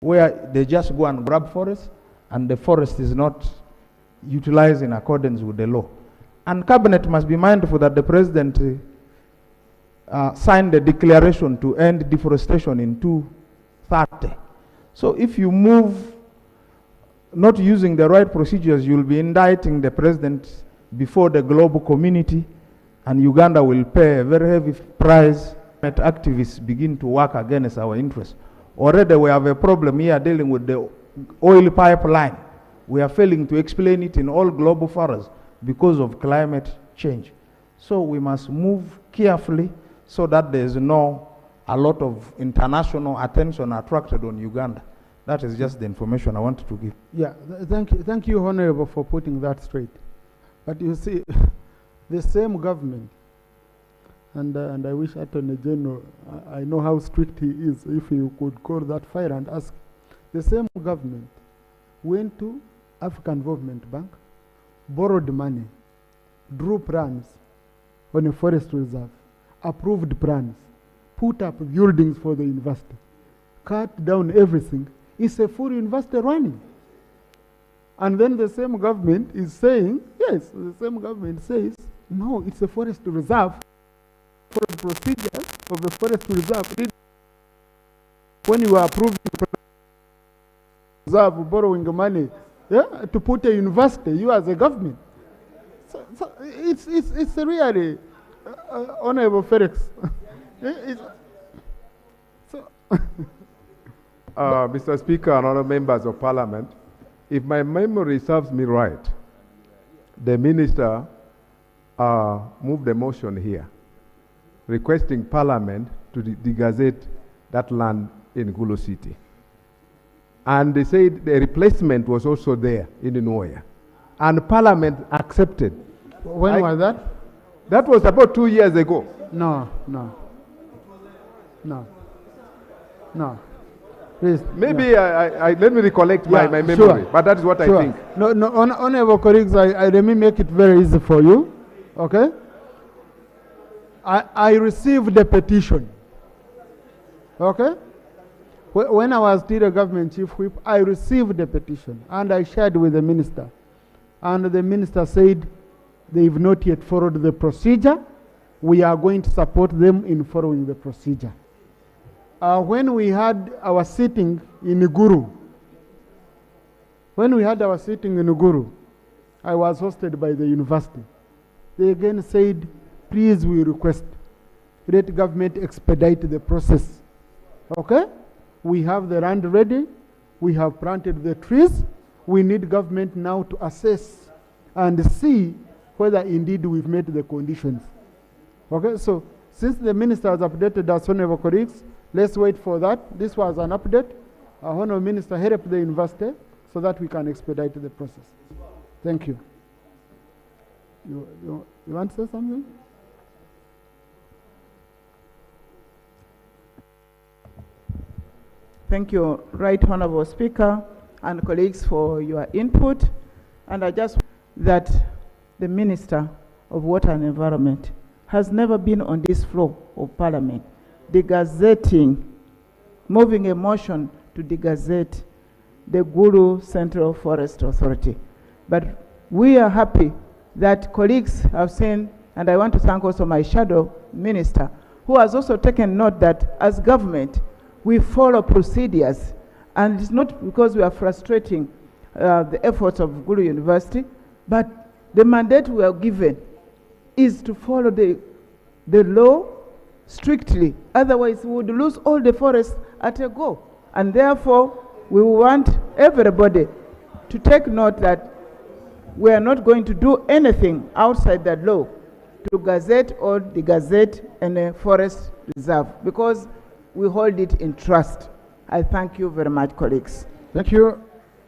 where they just go and grab forest and the forest is not utilized in accordance with the law. And cabinet must be mindful that the president signed a declaration to end deforestation in 2030. So if you move not using the right procedures, you'll be indicting the president before the global community, and Uganda will pay a very heavy price. Activists begin to work against our interests. Already we have a problem here dealing with the oil pipeline. We are failing to explain it in all global forums because of climate change. So we must move carefully so that there is no a lot of international attention attracted on Uganda. That is just the information I wanted to give. Yeah, thank you, Honorable, for putting that straight. But you see, the same government, and I wish Attorney General, I know how strict he is, if you could call that fire and ask, the same government went to African Development Bank, borrowed money, drew plans on a forest reserve, approved plans, put up buildings for the university, cut down everything. It's a full university running. And then the same government is saying, yes, the same government says, no, it's a forest reserve. For the procedures of the forest reserve, when you are approving the reserve, borrowing money, yeah, to put a university, you as a government. So it's really, Honorable Felix. Mr. Speaker and other members of Parliament, if my memory serves me right, the minister moved a motion here requesting Parliament to de-gazette that land in Gulu City. And they said the replacement was also there in Nuoya. And Parliament accepted. When was that? That was about 2 years ago. No. Please. Maybe let me recollect my memory, sure. But that is what I think. No, Honorable colleagues, let me make it very easy for you, okay? I received the petition, okay? When I was still a government chief whip, I received the petition and I shared with the minister. And the minister said they've not yet followed the procedure. We are going to support them in following the procedure. When we had our sitting in Iguru, I was hosted by the university. They again said, please, we request, let government expedite the process. Okay? We have the land ready. We have planted the trees. We need government now to assess and see whether indeed we've met the conditions. Okay? So, since the minister has updated us, honorable colleagues, let's wait for that. This was an update. Honorable Minister help the university so that we can expedite the process. Thank you. You want to say something? Thank you, Right Honorable Speaker and colleagues, for your input. And I just that the Minister of Water and Environment has never been on this floor of Parliament de-gazetting, moving a motion to de-gazette the Gulu Central Forest Authority. But we are happy that colleagues have seen, and I want to thank also my shadow minister, who has also taken note that as government, we follow procedures, and it's not because we are frustrating the efforts of Gulu University, but the mandate we are given is to follow the law strictly. Otherwise, we would lose all the forests at a go. And therefore, we want everybody to take note that we are not going to do anything outside the law to gazette or de-gazette in a forest reserve, because we hold it in trust. I thank you very much, colleagues. Thank you.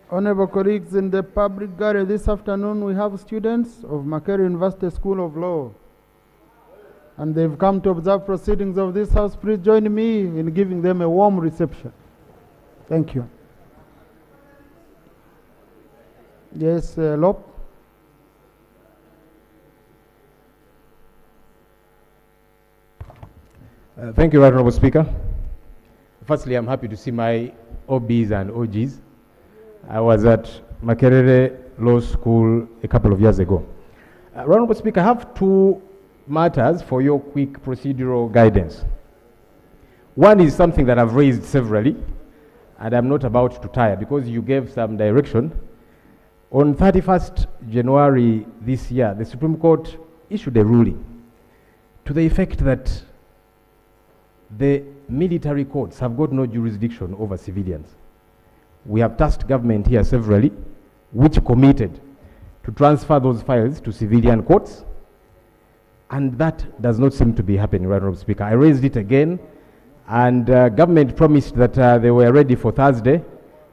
Honorable colleagues, in the public gallery this afternoon, we have students of Makerere University School of Law. And they've come to observe proceedings of this house. Please join me in giving them a warm reception. Thank you. Yes, Lop. Thank you, Right Honorable Speaker. Firstly, I'm happy to see my OBs and OGs. I was at Makerere Law School a couple of years ago. Honorable Speaker, I have two matters for your quick procedural guidance. One is something that I've raised severally, and I'm not about to tire because you gave some direction. On 31st January this year, the Supreme Court issued a ruling to the effect that the military courts have got no jurisdiction over civilians. We have tasked government here severally, which committed to transfer those files to civilian courts, and that does not seem to be happening, Right Honourable Speaker. I raised it again, and government promised that they were ready for Thursday.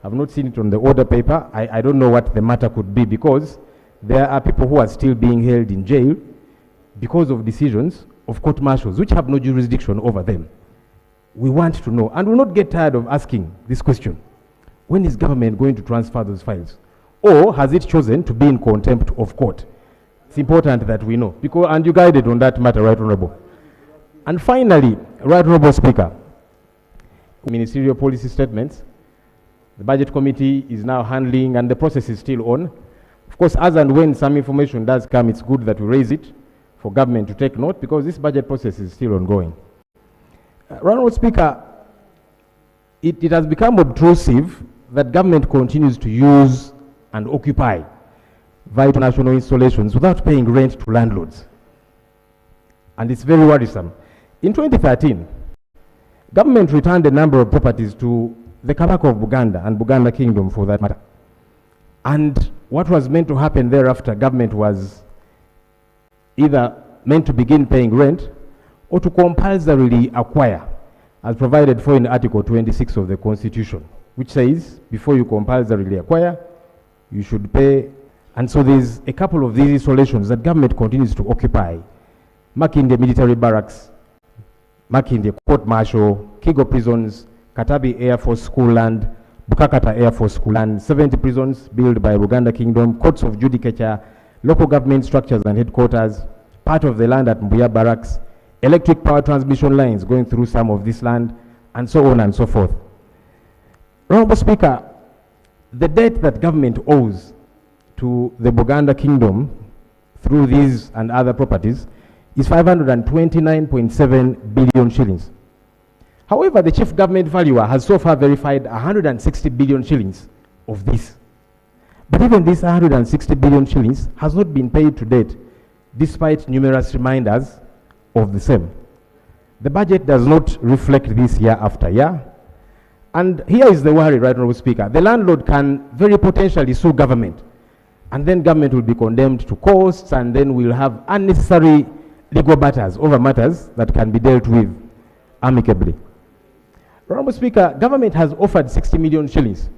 I've not seen it on the order paper. I don't know what the matter could be, because there are people who are still being held in jail because of decisions of court martials which have no jurisdiction over them. We want to know, and we'll not get tired of asking this question: when is government going to transfer those files? Or has it chosen to be in contempt of court? It's important that we know, because, and you guided on that matter, Right Honourable. And finally, Right Honourable Speaker, ministerial policy statements, the budget committee is now handling, and the process is still on. Of course, as and when some information does come, it's good that we raise it for government to take note, because this budget process is still ongoing. Right Honourable Speaker, it has become obtrusive that government continues to use and occupy vital national installations without paying rent to landlords. And it's very worrisome. In 2013, government returned a number of properties to the Kabaka of Buganda and Buganda Kingdom, for that matter. And what was meant to happen thereafter, government was either meant to begin paying rent or to compulsorily acquire, as provided for in Article 26 of the Constitution, which says before you compulsorily acquire, you should pay. And so there's a couple of these installations that government continues to occupy: Makinde Military Barracks, Makinde Court Martial, Kigo Prisons, Katabi Air Force School Land, Bukakata Air Force School Land, 70 prisons built by Buganda Kingdom, courts of judicature, local government structures and headquarters, part of the land at Mbuya Barracks, electric power transmission lines going through some of this land, and so on and so forth. Honourable Speaker, the debt that government owes to the Buganda Kingdom through these and other properties is 529.7 billion shillings. However, the chief government valuer has so far verified 160 billion shillings of this. But even this 160 billion shillings has not been paid to date, despite numerous reminders of the same. The budget does not reflect this year after year. And here is the worry, Right Honourable Speaker. The landlord can very potentially sue government, and then government will be condemned to costs, and then we'll have unnecessary legal battles over matters that can be dealt with amicably. Honourable Speaker, government has offered 60 million shillings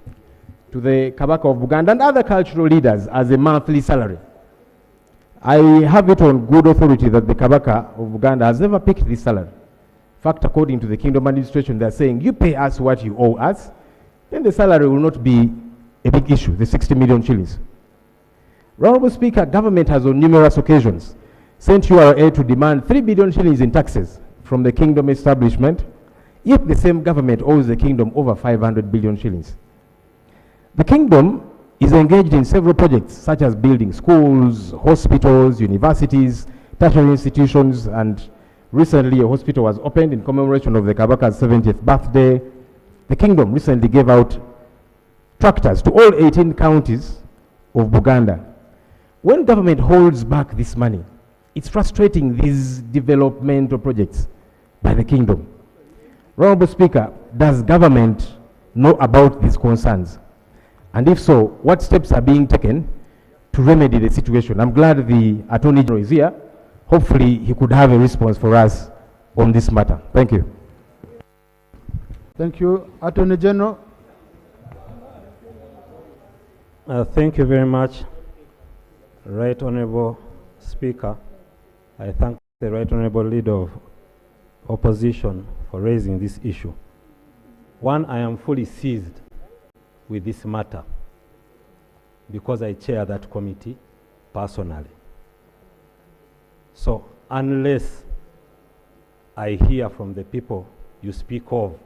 to the Kabaka of Buganda and other cultural leaders as a monthly salary. I have it on good authority that the Kabaka of Buganda has never picked this salary. In fact, according to the Kingdom administration, they're saying, you pay us what you owe us, then the salary will not be a big issue, the 60 million shillings. Honourable Speaker, government has on numerous occasions sent URA to demand 3 billion shillings in taxes from the Kingdom establishment, yet the same government owes the Kingdom over 500 billion shillings. The Kingdom is engaged in several projects, such as building schools, hospitals, universities, tertiary institutions, and recently a hospital was opened in commemoration of the Kabaka's 70th birthday. The Kingdom recently gave out tractors to all 18 counties of Buganda. When government holds back this money, it's frustrating these developmental projects by the Kingdom. Honourable Speaker, does government know about these concerns? And if so, what steps are being taken to remedy the situation? I'm glad the Attorney General is here. Hopefully, he could have a response for us on this matter. Thank you. Thank you. Attorney General. Thank you very much, Right Honourable Speaker. I thank the Right Honourable Leader of Opposition for raising this issue. One, I am fully seized with this matter because I chair that committee personally. So unless I hear from the people you speak of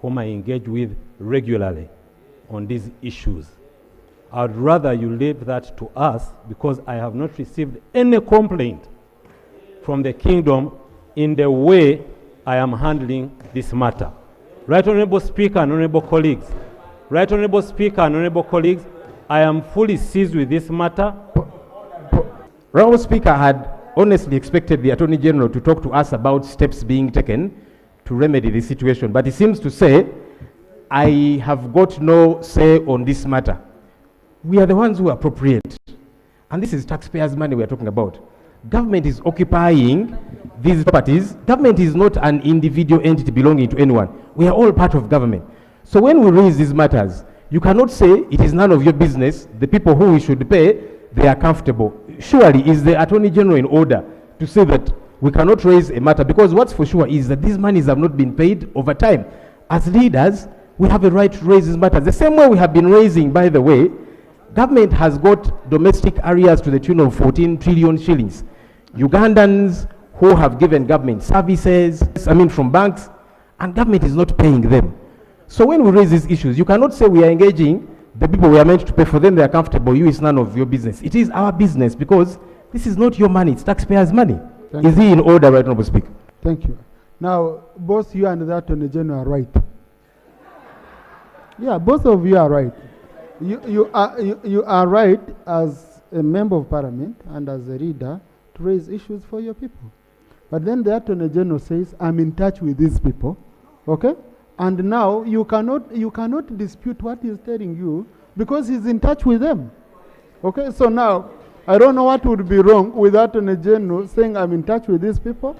whom I engage with regularly on these issues. I'd rather you leave that to us, because I have not received any complaint from the kingdom in the way I am handling this matter. Right Honorable Speaker and Honorable colleagues, Right Honorable Speaker and Honorable colleagues, I am fully seized with this matter. Honorable Speaker had honestly expected the Attorney General to talk to us about steps being taken to remedy the situation, but he seems to say, I have got no say on this matter. We are the ones who appropriate, and this is taxpayers' money we are talking about. Government is occupying these properties. Government is not an individual entity belonging to anyone. We are all part of government. So when we raise these matters, you cannot say it is none of your business. The people who we should pay, they are comfortable. Surely is the Attorney General in order to say that we cannot raise a matter, because what's for sure is that these monies have not been paid over time. As leaders, we have a right to raise these matters. The same way we have been raising, by the way, government has got domestic arrears to the tune of 14 trillion shillings. Ugandans who have given government services, from banks, and government is not paying them. So when we raise these issues, you cannot say we are engaging the people we are meant to pay for them, they are comfortable, you, it's none of your business. It is our business, because this is not your money, it's taxpayers' money. Is he in order, Right Honorable Speaker? Thank you. Now, both you and the Attorney General are right. Yeah, both of you are right. You are right as a member of Parliament and as a leader to raise issues for your people. But then the Attorney General says, I'm in touch with these people, okay? And now you cannot dispute what he's telling you, because he's in touch with them. Okay, so now, I don't know what would be wrong with the Attorney General saying, I'm in touch with these people.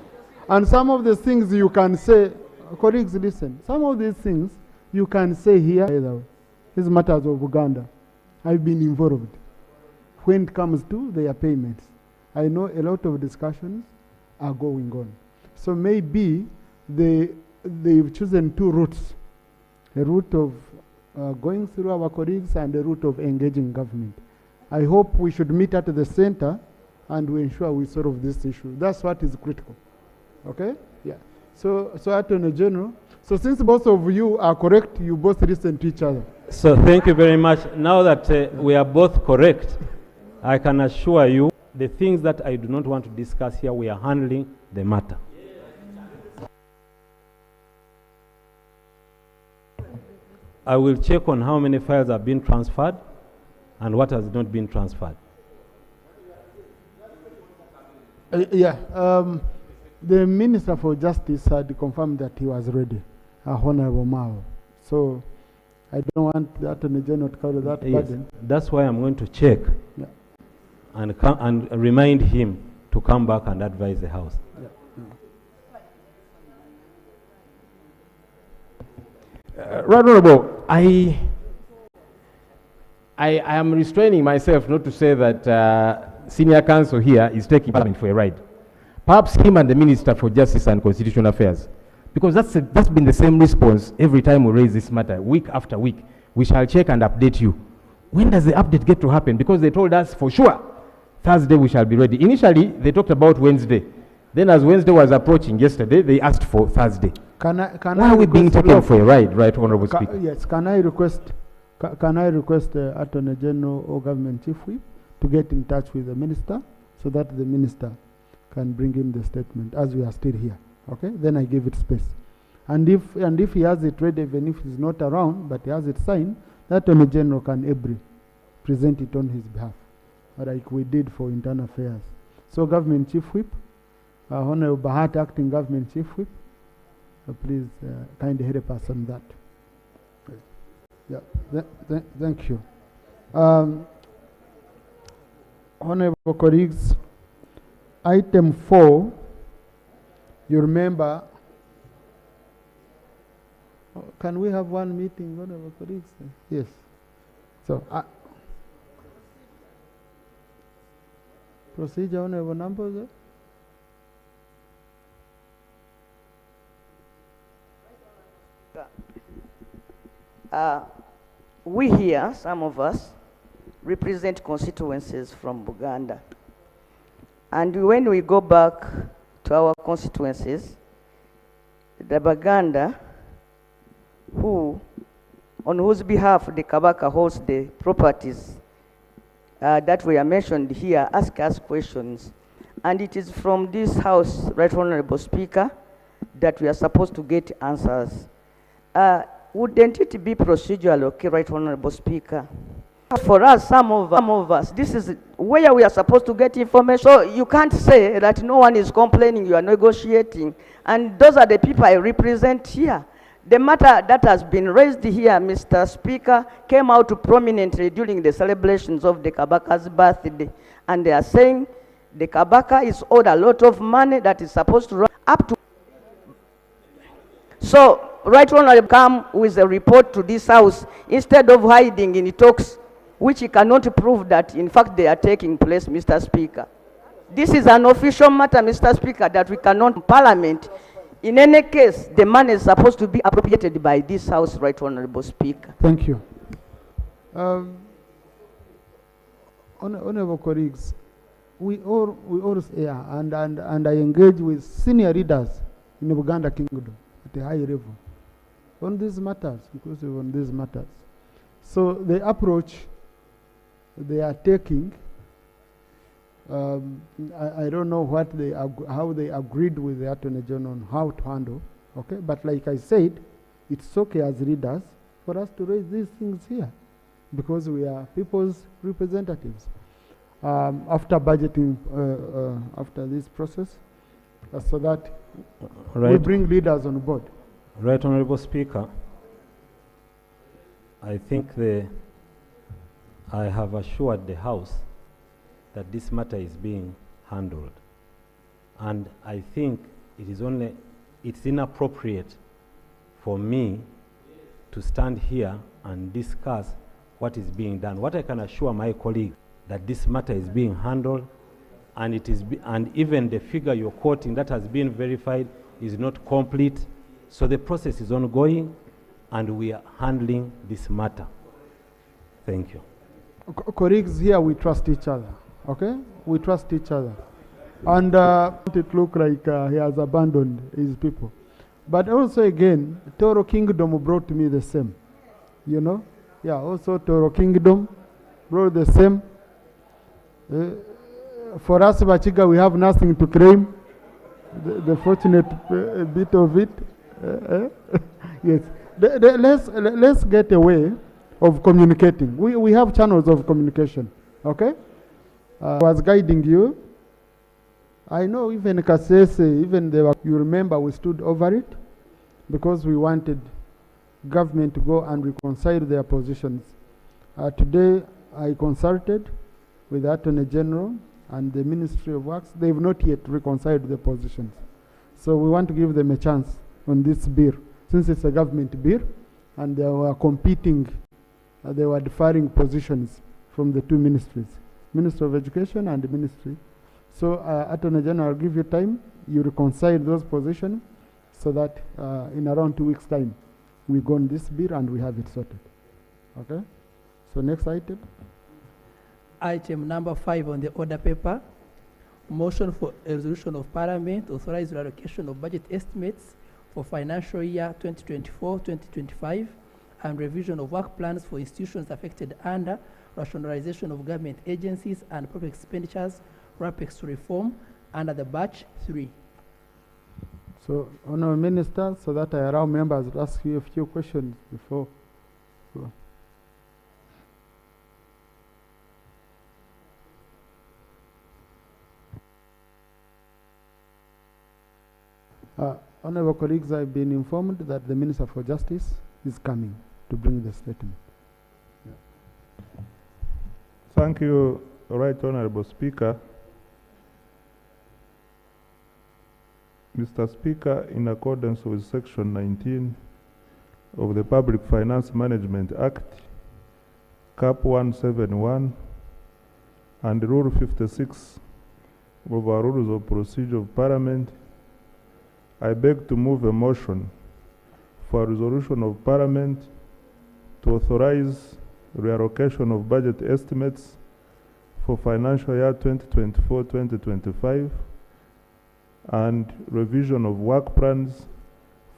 And some of the things you can say, colleagues, listen, some of these things you can say here, these matters of Uganda, I've been involved when it comes to their payments. I know a lot of discussions are going on. So maybe they've chosen two routes, a route of going through our colleagues and a route of engaging government. I hope we should meet at the center and we ensure we solve this issue. That's what is critical. Okay? Yeah. So Attorney General, so since both of you are correct, you both listen to each other. So thank you very much. Now that we are both correct, I can assure you the things that I do not want to discuss here, we are handling the matter. I will check on how many files have been transferred and what has not been transferred. The Minister for Justice had confirmed that he was ready, Honorable Mao. So I don't want the Attorney General to carry that burden. That's why I'm going to check and remind him to come back and advise the House. Right Honorable, I am restraining myself not to say that senior counsel here is taking Parliament for a ride. Perhaps him and the Minister for Justice and Constitutional Affairs, because that's been the same response every time we raise this matter, week after week. We shall check and update you. When does the update get to happen? Because they told us for sure Thursday we shall be ready. Initially, they talked about Wednesday. Then as Wednesday was approaching yesterday, they asked for Thursday. Why are we being taken for a ride, Right Honorable Speaker? Yes, can I request the Attorney General or Government Chief Whip to get in touch with the Minister so that the Minister can bring in the statement as we are still here, okay? Then I give it space. And if he has it ready, even if he's not around, but he has it signed, the Attorney General can ably present it on his behalf, like we did for Internal Affairs. So Government Chief Whip, Honorable Bahat, Acting Government Chief Whip, please kindly help us on that. Yeah, thank you. Honorable colleagues, item 4, you remember, can we have one meeting, honorable colleagues? Yes. So, procedure, honorable numbers. We here, some of us, represent constituencies from Uganda. And when we go back to our constituencies, the Baganda on whose behalf the Kabaka holds the properties that were mentioned here, ask us questions. And it is from this House, Right Honorable Speaker, that we are supposed to get answers. Wouldn't it be procedural, okay, Right Honorable Speaker? For us, some of us, this is where we are supposed to get information. So you can't say that no one is complaining, you are negotiating. And those are the people I represent here. The matter that has been raised here, Mr. Speaker, came out prominently during the celebrations of the Kabaka's birthday. And they are saying the Kabaka is owed a lot of money that is supposed to run up to. So, Right Honorable come with a report to this House instead of hiding in talks which he cannot prove that in fact they are taking place, Mr. Speaker. This is an official matter, Mr. Speaker, that we cannot Parliament. In any case, the money is supposed to be appropriated by this House, Right Honorable Speaker. Thank you. Honorable colleagues, we all and I engage with senior leaders in the Uganda Kingdom at a high level on these matters, inclusive on these matters. So the approach they are taking, I don't know what how they agreed with the Attorney General on how to handle, okay? But like I said, it's okay as leaders for us to raise these things here because we are people's representatives. After budgeting, after this process, so that we bring leaders on board. Right Honorable Speaker, I think I have assured the House that this matter is being handled. And I think it's inappropriate for me to stand here and discuss what is being done. What I can assure my colleague that this matter is being handled, and and even the figure you're quoting that has been verified is not complete. So the process is ongoing, and we are handling this matter. Thank you. Colleagues, here we trust each other, okay? We trust each other. And it look like he has abandoned his people. But also again, Toro Kingdom brought me the same, you know? Yeah, also Toro Kingdom brought the same. For us, Bachiga, we have nothing to claim. The fortunate bit of it. Yes. Let's get a way of communicating. We have channels of communication, okay? I was guiding you. I know even Kasese, even you remember we stood over it because we wanted government to go and reconcile their positions. Today, I consulted with the Attorney General and the Ministry of Works. They've not yet reconciled their positions. So we want to give them a chance on this bill, since it's a government bill, and they were competing, they were differing positions from the two ministries, Ministry of Education and the Ministry. So Attorney General, I'll give you time, you reconcile those positions so that in around 2 weeks' time, we go on this bill and we have it sorted. Okay? So next item. Item number 5 on the order paper, motion for a resolution of Parliament authorizing allocation of budget estimates for financial year 2024-2025 and revision of work plans for institutions affected under rationalization of government agencies and public expenditures, RAPEX reform under the batch 3. So, Honourable Minister, so that I allow members to ask you a few questions before. Honourable colleagues, I've been informed that the Minister for Justice is coming to bring the statement. Yeah. Thank you, Right Honourable Speaker. Mr. Speaker, in accordance with Section 19 of the Public Finance Management Act, Cap 171, and Rule 56 of our Rules of Procedure of Parliament, I beg to move a motion for a resolution of Parliament to authorize reallocation of budget estimates for financial year 2024-2025 and revision of work plans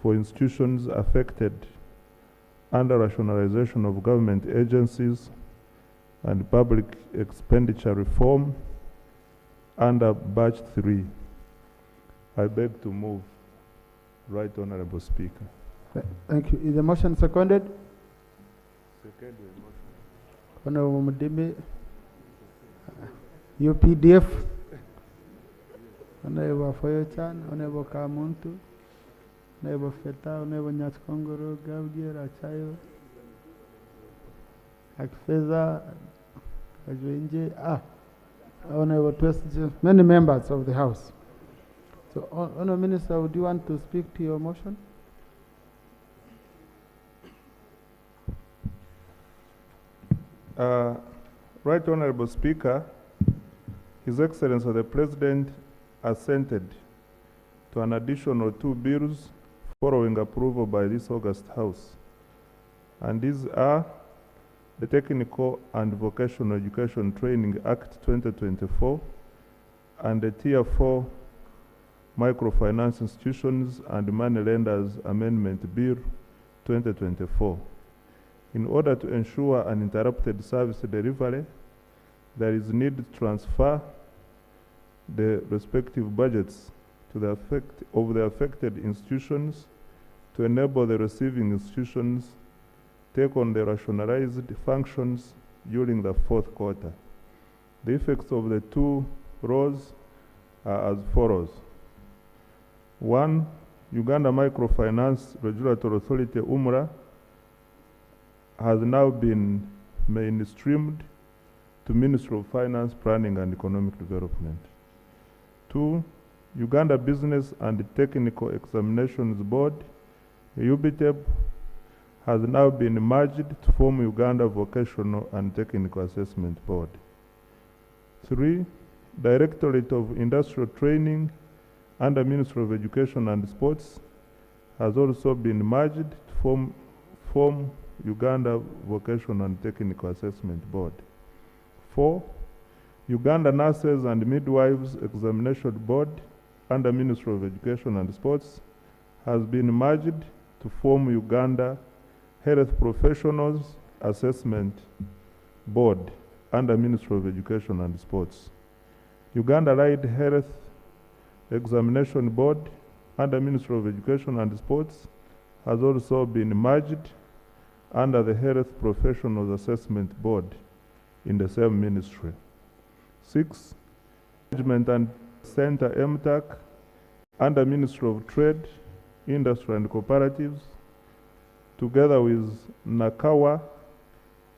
for institutions affected under rationalization of government agencies and public expenditure reform under batch 3. I beg to move, Right Honorable Speaker. Thank you. Is the motion seconded? Second motion. Honorable Mudimi, UPDF, Honorable Foyochan, Honorable Kamuntu, Honorable Feta, Honorable Nyachkongoro, Gabriel Achayo, Akfeza, Kajwenje, Honorable President, many members of the House. So, Honorable Minister, would you want to speak to your motion? Right Honorable Speaker, His Excellency the President assented to an additional 2 bills following approval by this August House. And these are the Technical and Vocational Education Training Act 2024 and the Tier 4 Microfinance Institutions and Money Lenders Amendment Bill 2024. In order to ensure uninterrupted service delivery, there is need to transfer the respective budgets to the affected institutions to enable the receiving institutions take on the rationalized functions during the 4th quarter. The effects of the 2 laws are as follows. 1. Uganda Microfinance Regulatory Authority, UMRA, has now been mainstreamed to Ministry of Finance, Planning and Economic Development. 2. Uganda Business and Technical Examinations Board, UBTEB, has now been merged to form Uganda Vocational and Technical Assessment Board. 3. Directorate of Industrial Training under Ministry of Education and Sports has also been merged to form Uganda Vocational and Technical Assessment Board. 4. Uganda Nurses and Midwives Examination Board under Ministry of Education and Sports has been merged to form Uganda Health Professionals Assessment Board under Ministry of Education and Sports. Uganda Allied Health Examination Board under Ministry of Education and Sports has also been merged under the Health Professionals Assessment Board in the same ministry. 6. Management and Center MTAC under Ministry of Trade, Industry and Cooperatives, together with Nakawa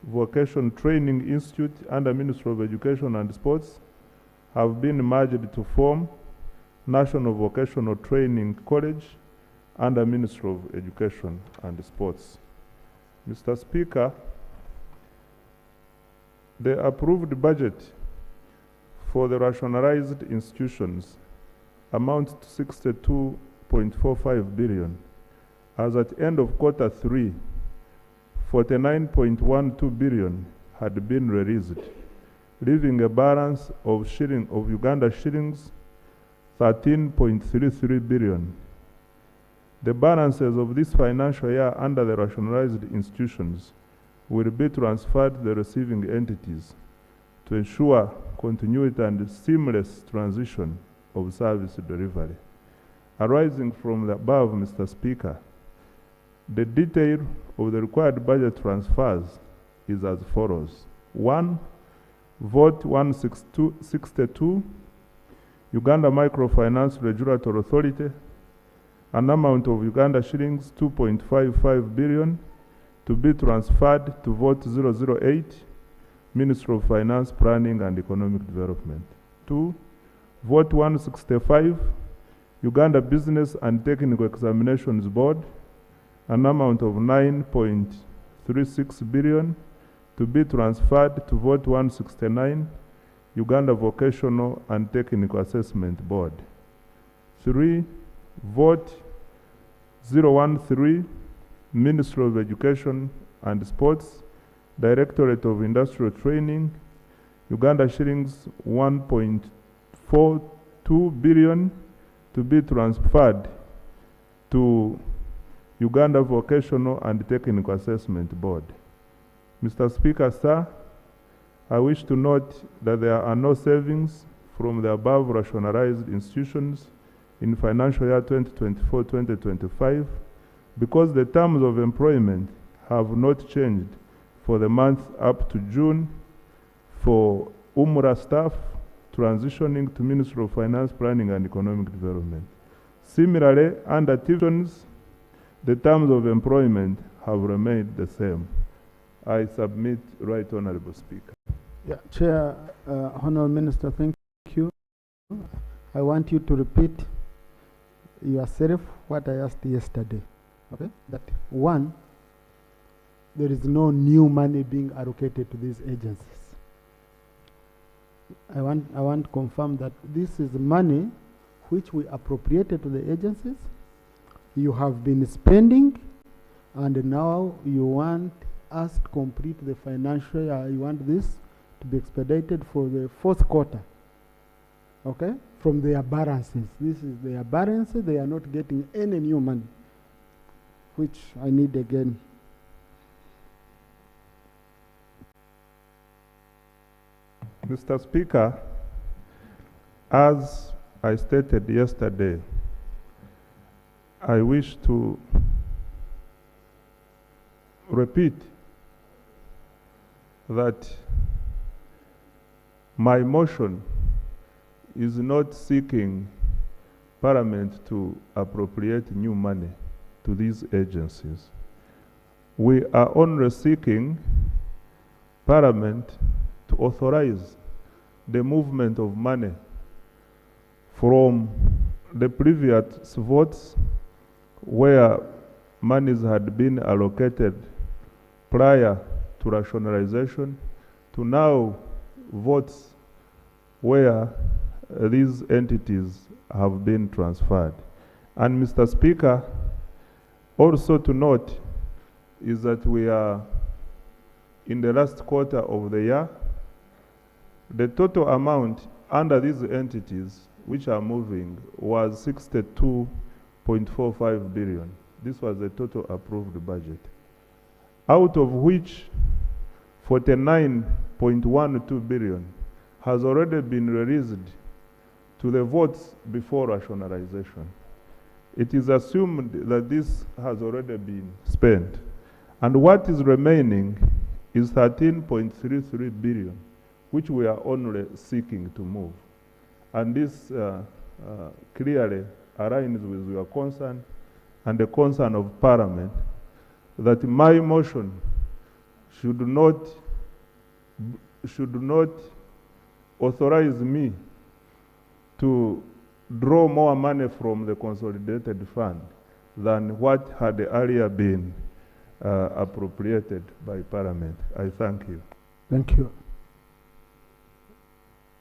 Vocation Training Institute under Ministry of Education and Sports, have been merged to form National Vocational Training College under Ministry of Education and Sports. Mr. Speaker, the approved budget for the rationalized institutions amounts to 62.45 billion. As at end of quarter 3, 49.12 billion had been released, leaving a balance of Uganda shillings 13.33 billion. The balances of this financial year under the rationalized institutions will be transferred to the receiving entities to ensure continuity and seamless transition of service delivery. Arising from the above, Mr. Speaker, the detail of the required budget transfers is as follows. 1. Vote 162, Uganda Microfinance Regulatory Authority, an amount of Uganda shillings 2.55 billion to be transferred to vote 008, Ministry of Finance, Planning and Economic Development. 2. Vote 165, Uganda Business and Technical Examinations Board, an amount of 9.36 billion to be transferred to vote 169, Uganda Vocational and Technical Assessment Board. 3. Vote 013, Ministry of Education and Sports, Directorate of Industrial Training, Uganda shillings 1.42 billion to be transferred to Uganda Vocational and Technical Assessment Board. Mr. Speaker, sir, I wish to note that there are no savings from the above rationalized institutions in financial year 2024-2025 because the terms of employment have not changed for the month up to June for UMRA staff transitioning to Ministry of Finance, Planning and Economic Development. Similarly, under tuitions, the terms of employment have remained the same. I submit, Right Honorable Speaker. Yeah, Chair, Honorable Minister, thank you. I want you to repeat yourself what I asked yesterday. Okay? That one, there is no new money being allocated to these agencies. I want to confirm that this is money which we appropriated to the agencies. You have been spending, and now you want us to complete the financial year. You want this to be expedited for the fourth quarter. Okay? From their balances. This is their balances. They are not getting any new money, which I need again. Mr. Speaker, as I stated yesterday, I wish to repeat that my motion is not seeking Parliament to appropriate new money to these agencies. We are only seeking Parliament to authorize the movement of money from the previous votes where monies had been allocated prior to rationalization to now votes where these entities have been transferred. And Mr. Speaker, also to note is that we are in the last quarter of the year. The total amount under these entities which are moving was 62.45 billion. This was the total approved budget, out of which 49.12 billion has already been released to the votes before rationalization. It is assumed that this has already been spent, and what is remaining is 13.33 billion, which we are only seeking to move. And this clearly aligns with your concern and the concern of Parliament that my motion should not authorize me to draw more money from the consolidated fund than what had earlier been appropriated by Parliament. I thank you. Thank you.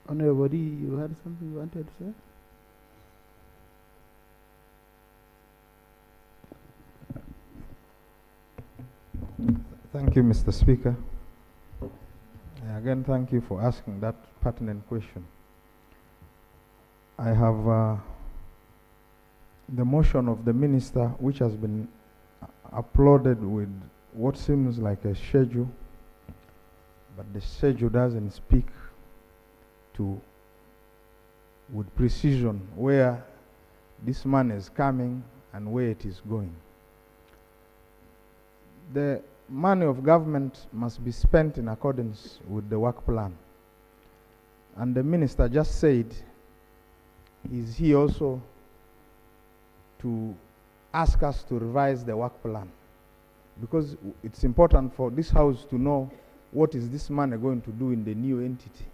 Honorable, you had something you wanted to say? Thank you, Mr. Speaker. Again, thank you for asking that pertinent question. I have the motion of the minister, which has been uploaded with what seems like a schedule, but the schedule doesn't speak with precision where this money is coming and where it is going. The money of government must be spent in accordance with the work plan. And the minister just said, is he also to ask us to revise the work plan? Because it's important for this house to know what is this money going to do in the new entity.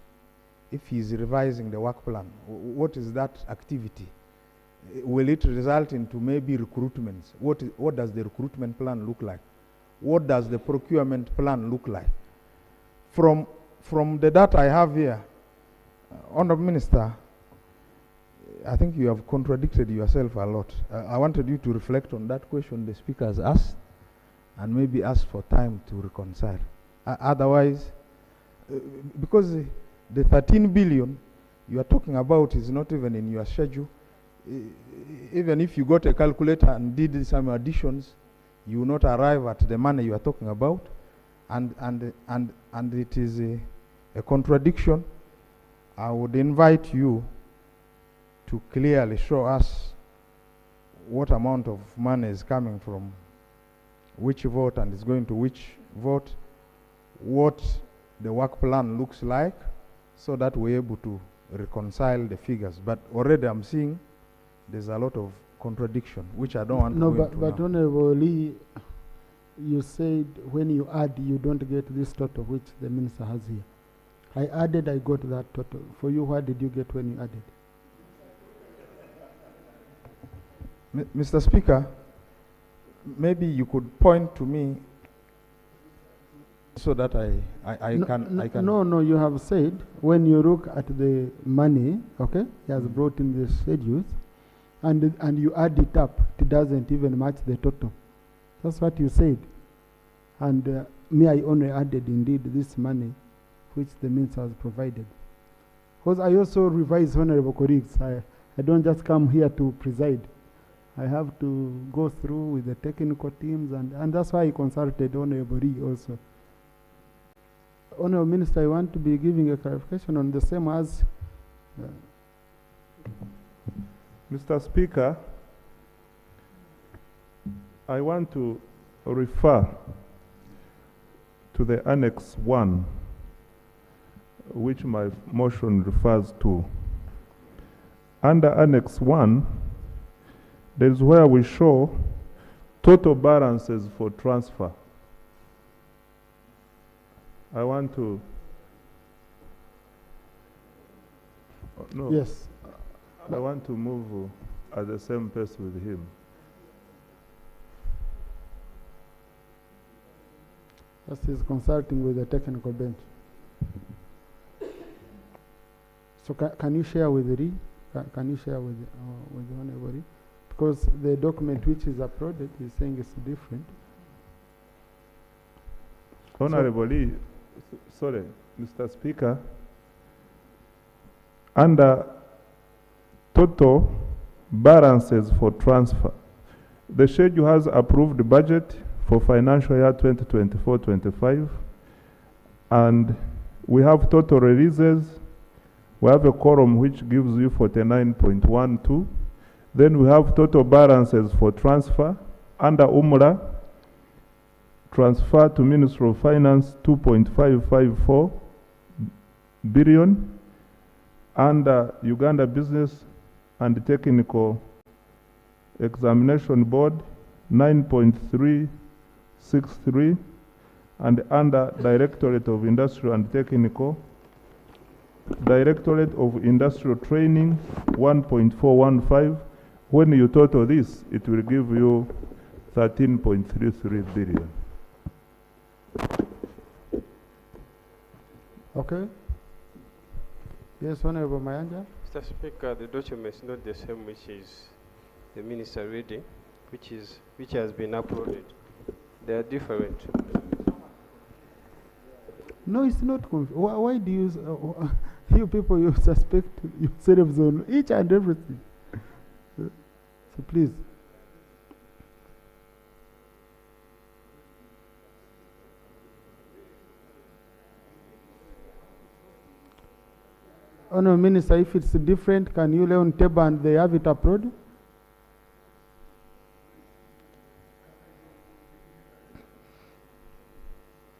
If he is revising the work plan, what is that activity? Will it result into maybe recruitments? What does the recruitment plan look like? What does the procurement plan look like? From the data I have here, Honourable Minister, I think you have contradicted yourself a lot. I wanted you to reflect on that question the Speaker has asked and maybe ask for time to reconcile. Otherwise, because the 13 billion you are talking about is not even in your schedule. Even if you got a calculator and did some additions, you will not arrive at the money you are talking about, and it is a contradiction. I would invite you to clearly show us what amount of money is coming from which vote and is going to which vote, what the work plan looks like, so that we're able to reconcile the figures. But already I'm seeing there's a lot of contradiction, which I don't want to go into now. But Honorable Lee, you said when you add, you don't get this total which the minister has here. I added, I got that total. For you, what did you get when you added? Mr. Speaker, maybe you could point to me so that I can. No, you have said when you look at the money, okay, he has brought in the schedules, and you add it up, it doesn't even match the total. That's what you said. And me, I only added indeed this money which the minister has provided. Because I also revise honorable colleagues. I don't just come here to preside. I have to go through with the technical teams, and that's why I consulted Honorable Lee also. Honorable Minister, I want to be giving a clarification on the same as... Mr. Speaker, I want to refer to the Annex 1, which my motion refers to. Under Annex 1, that is where we show total balances for transfer. I want to... no. Yes. I want to move at the same pace with him. That is consulting with the technical bench. So can you share with Lee? Can you share with the Honorable Lee? Because the document which is uploaded is saying it's different. Honorable Lee, sorry, Mr. Speaker, under total balances for transfer, the schedule has approved the budget for financial year 2024-25, and we have total releases. We have a quorum which gives you 49.12. Then we have total balances for transfer. Under UMRA, transfer to Ministry of Finance 2.554 billion. Under Uganda Business and Technical Examination Board 9.363, and under Directorate of Industrial and Technical, Directorate of Industrial Training 1.415. When you total this, it will give you 13.33 billion. Okay. Yes, Honorable Mayanja. Mr. Speaker, the document is not the same which is the minister reading, which has been uploaded. They are different. No, it's not. Why do you, you people, you suspect yourselves on each and everything? So please. Honourable Minister, if it's different, can you lay on table and they have it uploaded?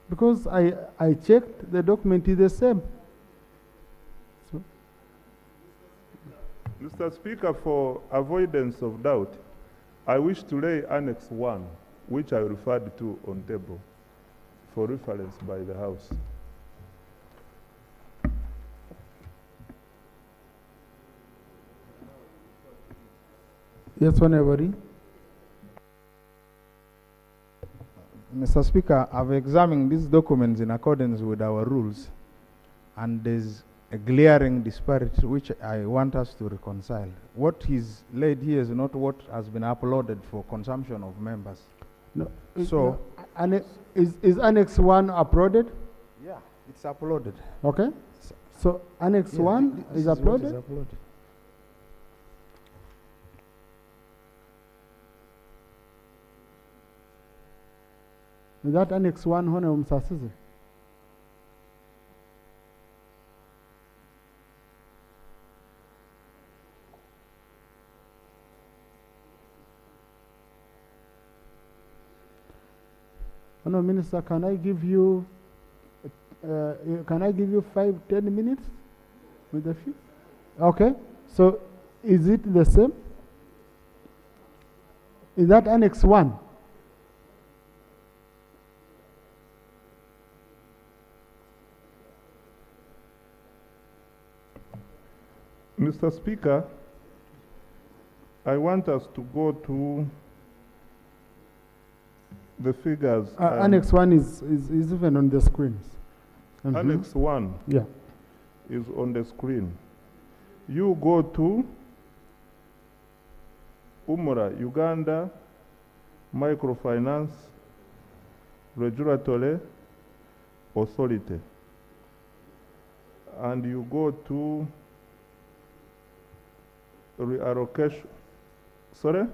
Because I checked, the document is the same. So. Mr. Speaker, for avoidance of doubt, I wish to lay Annex 1, which I referred to on table, for reference by the House. Yes, Honorable. Mr. Speaker, I've examined these documents in accordance with our rules, and there's a glaring disparity which I want us to reconcile. What is laid here is not what has been uploaded for consumption of members. No, so, is Annex 1 uploaded? Yeah, it's uploaded. Okay. So Annex 1 is uploaded? Is that Annex 1, Honorable Msasizi? Honorable Minister, can I give you 5-10 minutes with the fee? Okay. So is it the same? Is that Annex 1? Mr. Speaker, I want us to go to the figures. Annex 1 is even on the screens. Annex 1 Yeah. is on the screen. You go to UMRA, Uganda, Microfinance Regulatory Authority. And you go to reallocation. Sorry?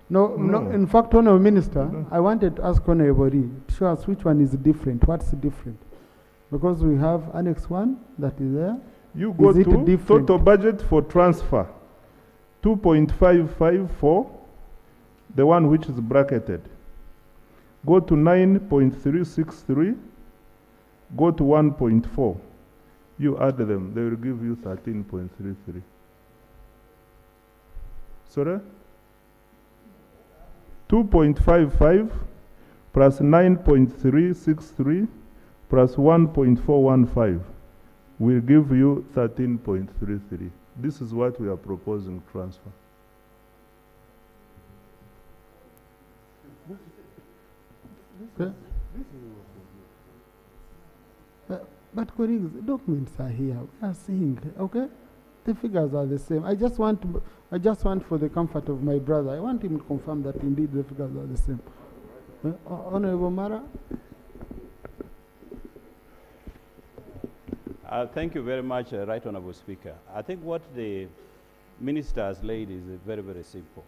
No, in fact, Honorable Minister, I wanted to ask Honorable to show us which one is different. What's different? Because we have Annex 1 that is there. You go Is it to different? total budget for transfer, 2.554, the one which is bracketed. Go to 9.363, go to 1.4. You add them, they will give you 13.33. Sorry? 2.55 plus 9.363 plus 1.415 will give you 13.33. This is what we are proposing transfer. Okay. But colleagues, documents are here. We are seeing, okay? The figures are the same. I just want for the comfort of my brother, I want him to confirm that indeed the figures are the same. Honorable Mara? Thank you very much, Right Honorable Speaker. I think what the Minister has laid is very, very simple.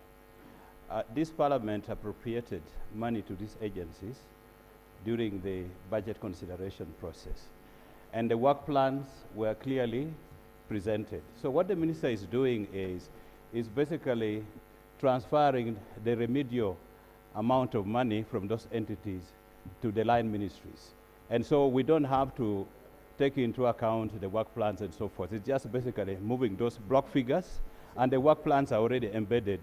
This Parliament appropriated money to these agencies during the budget consideration process. And the work plans were clearly presented. So what the Minister is doing is basically transferring the remedial amount of money from those entities to the line ministries. And so we don't have to take into account the work plans and so forth. It's just basically moving those block figures, and the work plans are already embedded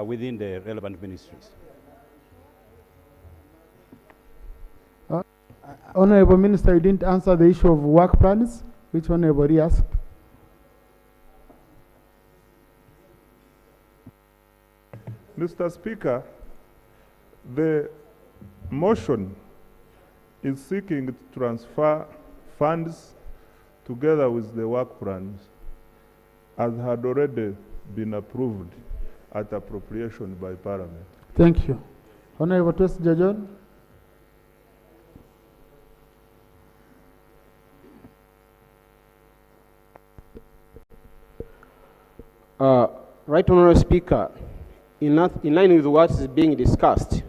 within the relevant ministries. Honorable Minister, you didn't answer the issue of work plans, which Honorable asked. Mr. Speaker, the motion is seeking to transfer funds together with the work plans as had already been approved at appropriation by Parliament. Thank you. Honorable Trustee Jajon. Right Honorable Speaker, in line with what is being discussed,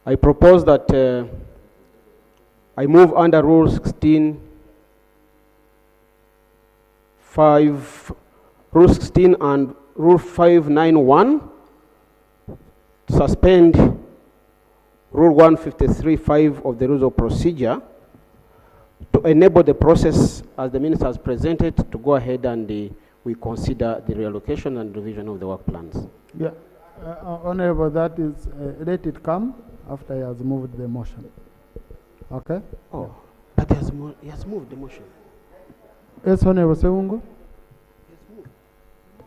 I propose that I move under Rule 16 and Rule 591 to suspend Rule 153.5 of the Rules of Procedure to enable the process as the Minister has presented to go ahead and we consider the reallocation and revision of the work plans. Yeah, Honorable, that is, let it come after he has moved the motion. Okay? Oh, but he has moved the motion. Yes, Honorable Sewungu.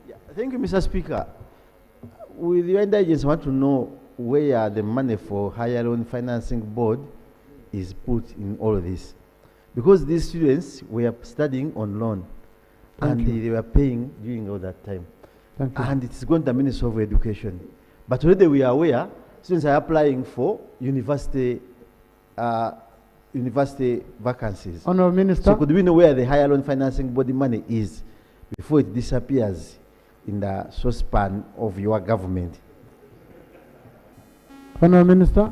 Yeah, thank you, Mr. Speaker. We, the Uganda agents, want to know where the money for Higher Loan Financing Board is put in all of this. Because these students were studying on loan. And they were paying during all that time. And it's going to the Ministry of Education. But already we are aware, students are applying for university vacancies. Honorable Minister. So could we know where the Higher Loan Financing Body money is before it disappears in the saucepan of your government? Honourable Minister.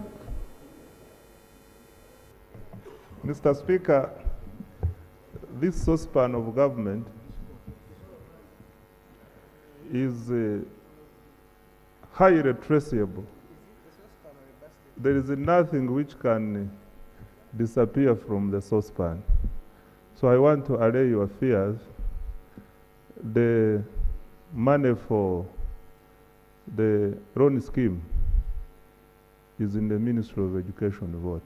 Mr. Speaker, this saucepan of government is highly traceable. There is nothing which can disappear from the saucepan. So I want to allay your fears. The money for the loan scheme is in the Ministry of Education vote.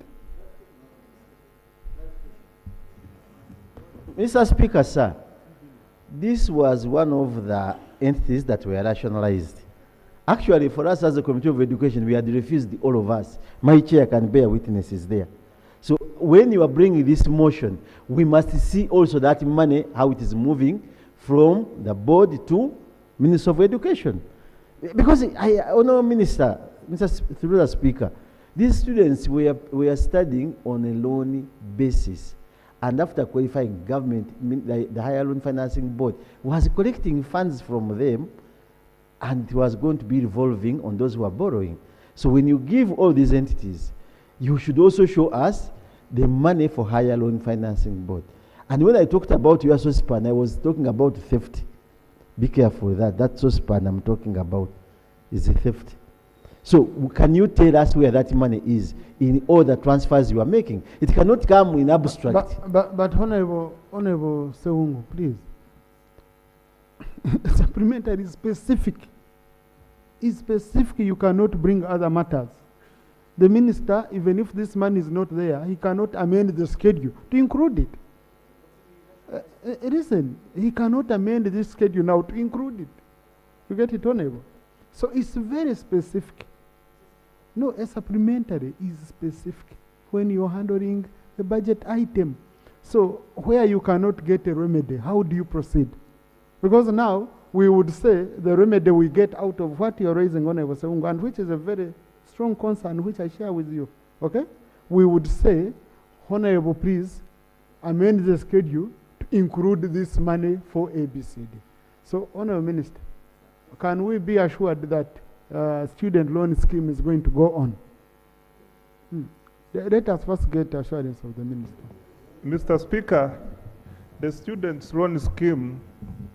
Mr. Speaker, sir, this was one of the entities that were rationalized. Actually, for us as a Committee of Education, we had refused, all of us. My chair can bear witnesses there. So when you are bringing this motion, we must see also that money, how it is moving from the board to Minister of Education. Because Honourable Minister, through the Speaker, these students were studying on a loan basis. And after qualifying, government, the Higher Loan Financing Board, was collecting funds from them, and it was going to be revolving on those who are borrowing. So when you give all these entities, you should also show us the money for Higher Loan Financing Board. And when I talked about your saucepan, I was talking about theft. Be careful with that. That saucepan I'm talking about is a theft. So can you tell us where that money is in all the transfers you are making? It cannot come in abstract. But Honorable Sewungu, please. Supplementary is specific. It's specific, you cannot bring other matters. The minister, even if this money is not there, he cannot amend the schedule to include it. Listen, he cannot amend this schedule now to include it. You get it, Honorable? So it's very specific. No, a supplementary is specific when you're handling a budget item. So where you cannot get a remedy, how do you proceed? Because now we would say the remedy we get out of what you're raising, Honorable Sewungu, and which is a very strong concern which I share with you. Okay? We would say, Honorable, please amend the schedule to include this money for ABCD. So, Honorable Minister, can we be assured that student loan scheme is going to go on? Let us first get assurance of the Minister. Mr. Speaker, the students' loan scheme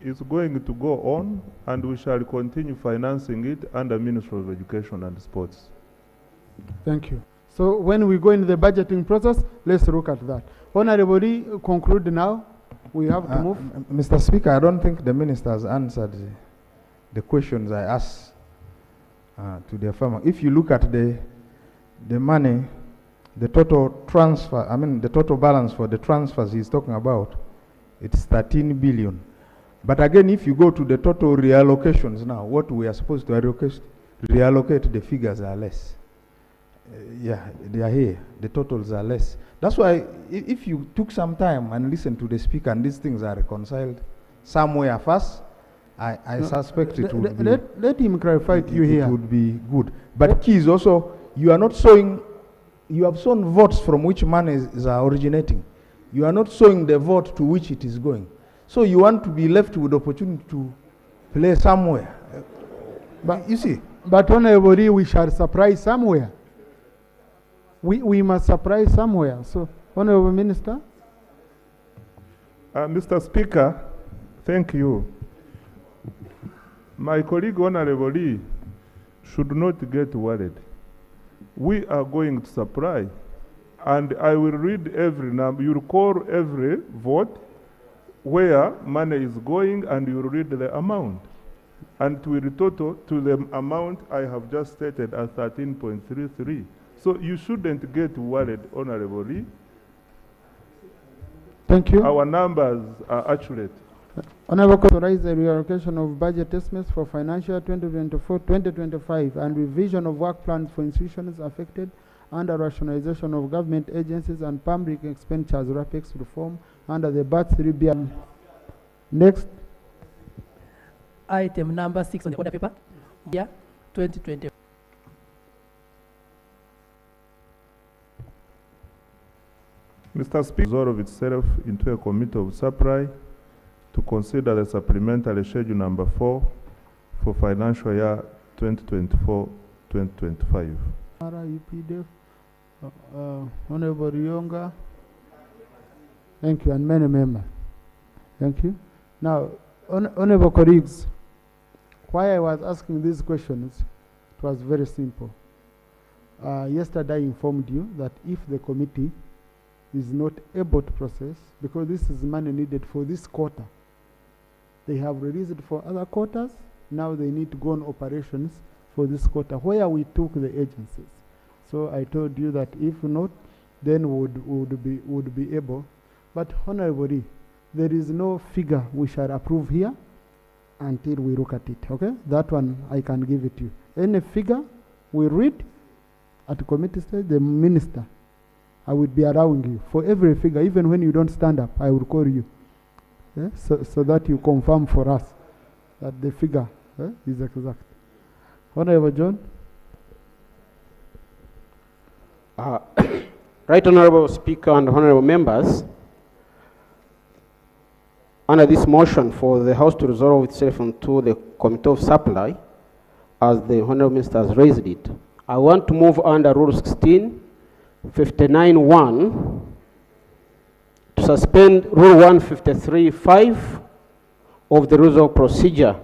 is going to go on, and we shall continue financing it under Ministry of Education and Sports. Thank you. So when we go into the budgeting process, let's look at that. Honorable Lee, conclude now. We have to move. Mr. Speaker, I don't think the Minister has answered the questions I asked to the farmer. If you look at the money, the total transfer, the total balance for the transfers he's talking about, it's 13 billion. But again, if you go to the total reallocations now, what we are supposed to reallocate, the figures are less. Yeah, they are here. The totals are less. That's why if you took some time and listened to the speaker and these things are reconciled somewhere first, I suspect it would be... Let him clarify to you here. It would be good. But key is also, you are not showing, you have shown votes from which money is originating. You are not showing the vote to which it is going. So you want to be left with the opportunity to play somewhere. But you see. But Honorable, we shall surprise somewhere. We must surprise somewhere. So, Honorable Minister. Mr. Speaker, thank you. My colleague Honorable Lee should not get worried. We are going to supply, and I will read every number. You will call every vote where money is going, and you will read the amount. And it will total to the amount I have just stated as 13.33. So you shouldn't get worried, Honorable Lee. Thank you. Our numbers are accurate. Honorable, authorize the reallocation of budget estimates for financial 2024-2025 and revision of work plans for institutions affected under rationalization of government agencies and public expenditures RAPEX reform under the BAT 3B. Next. Item number 6 on the order paper, year 2020. Mr. Speaker, resolve itself into a committee of supply to consider the supplementary schedule number 4 for financial year 2024-2025. UPDF, Honorable Rionga. Thank you, and many members. Thank you. Now, honorable colleagues, why I was asking these questions, it was very simple. Yesterday I informed you that if the committee is not able to process, because this is money needed for this quarter, they have released it for other quarters, now they need to go on operations for this quarter, where we took the agencies. So I told you that if not, then would be able. But honorably, there is no figure we shall approve here until we look at it, okay? That one I can give it to you. Any figure we read at the committee stage, the minister, I will be allowing you for every figure, even when you don't stand up, I will call you. Yeah? So that you confirm for us that the figure is exact. Honorable John. Right Honorable Speaker and Honorable Members, under this motion for the House to resolve itself into the Committee of Supply, as the Honorable Minister has raised it, I want to move under Rule 16, 59(1) to suspend Rule 153(5) of the Rules of Procedure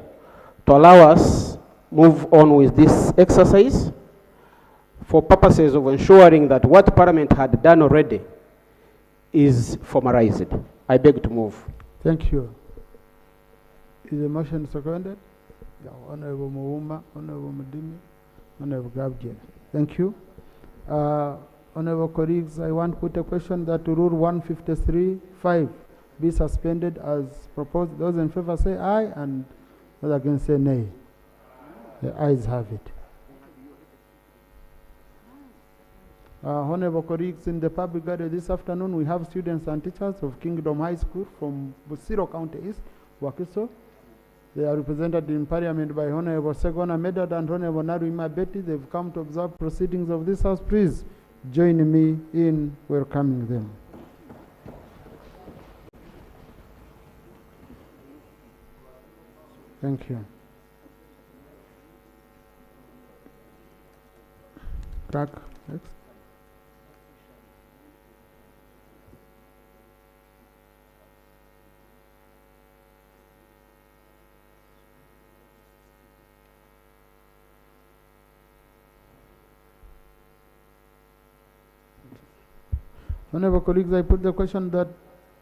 to allow us move on with this exercise for purposes of ensuring that what Parliament had done already is formalized. I beg to move. Thank you. Is the motion seconded? Yeah, Honorable Mouma, Honorable Medimi, Honorable Gabriel. Thank you. Honorable colleagues, I want to put a question that Rule 153(5) be suspended as proposed. Those in favor say aye, and those against say nay. The ayes have it. Honorable colleagues, in the public gathering this afternoon, we have students and teachers of Kingdom High School from Busiro County East, Wakiso. They are represented in Parliament by Honorable Segona Medad and Honorable Naruima Betty. They've come to observe proceedings of this House. Please join me in welcoming them. Thank you. Crack, next. Honorable colleagues, I put the question that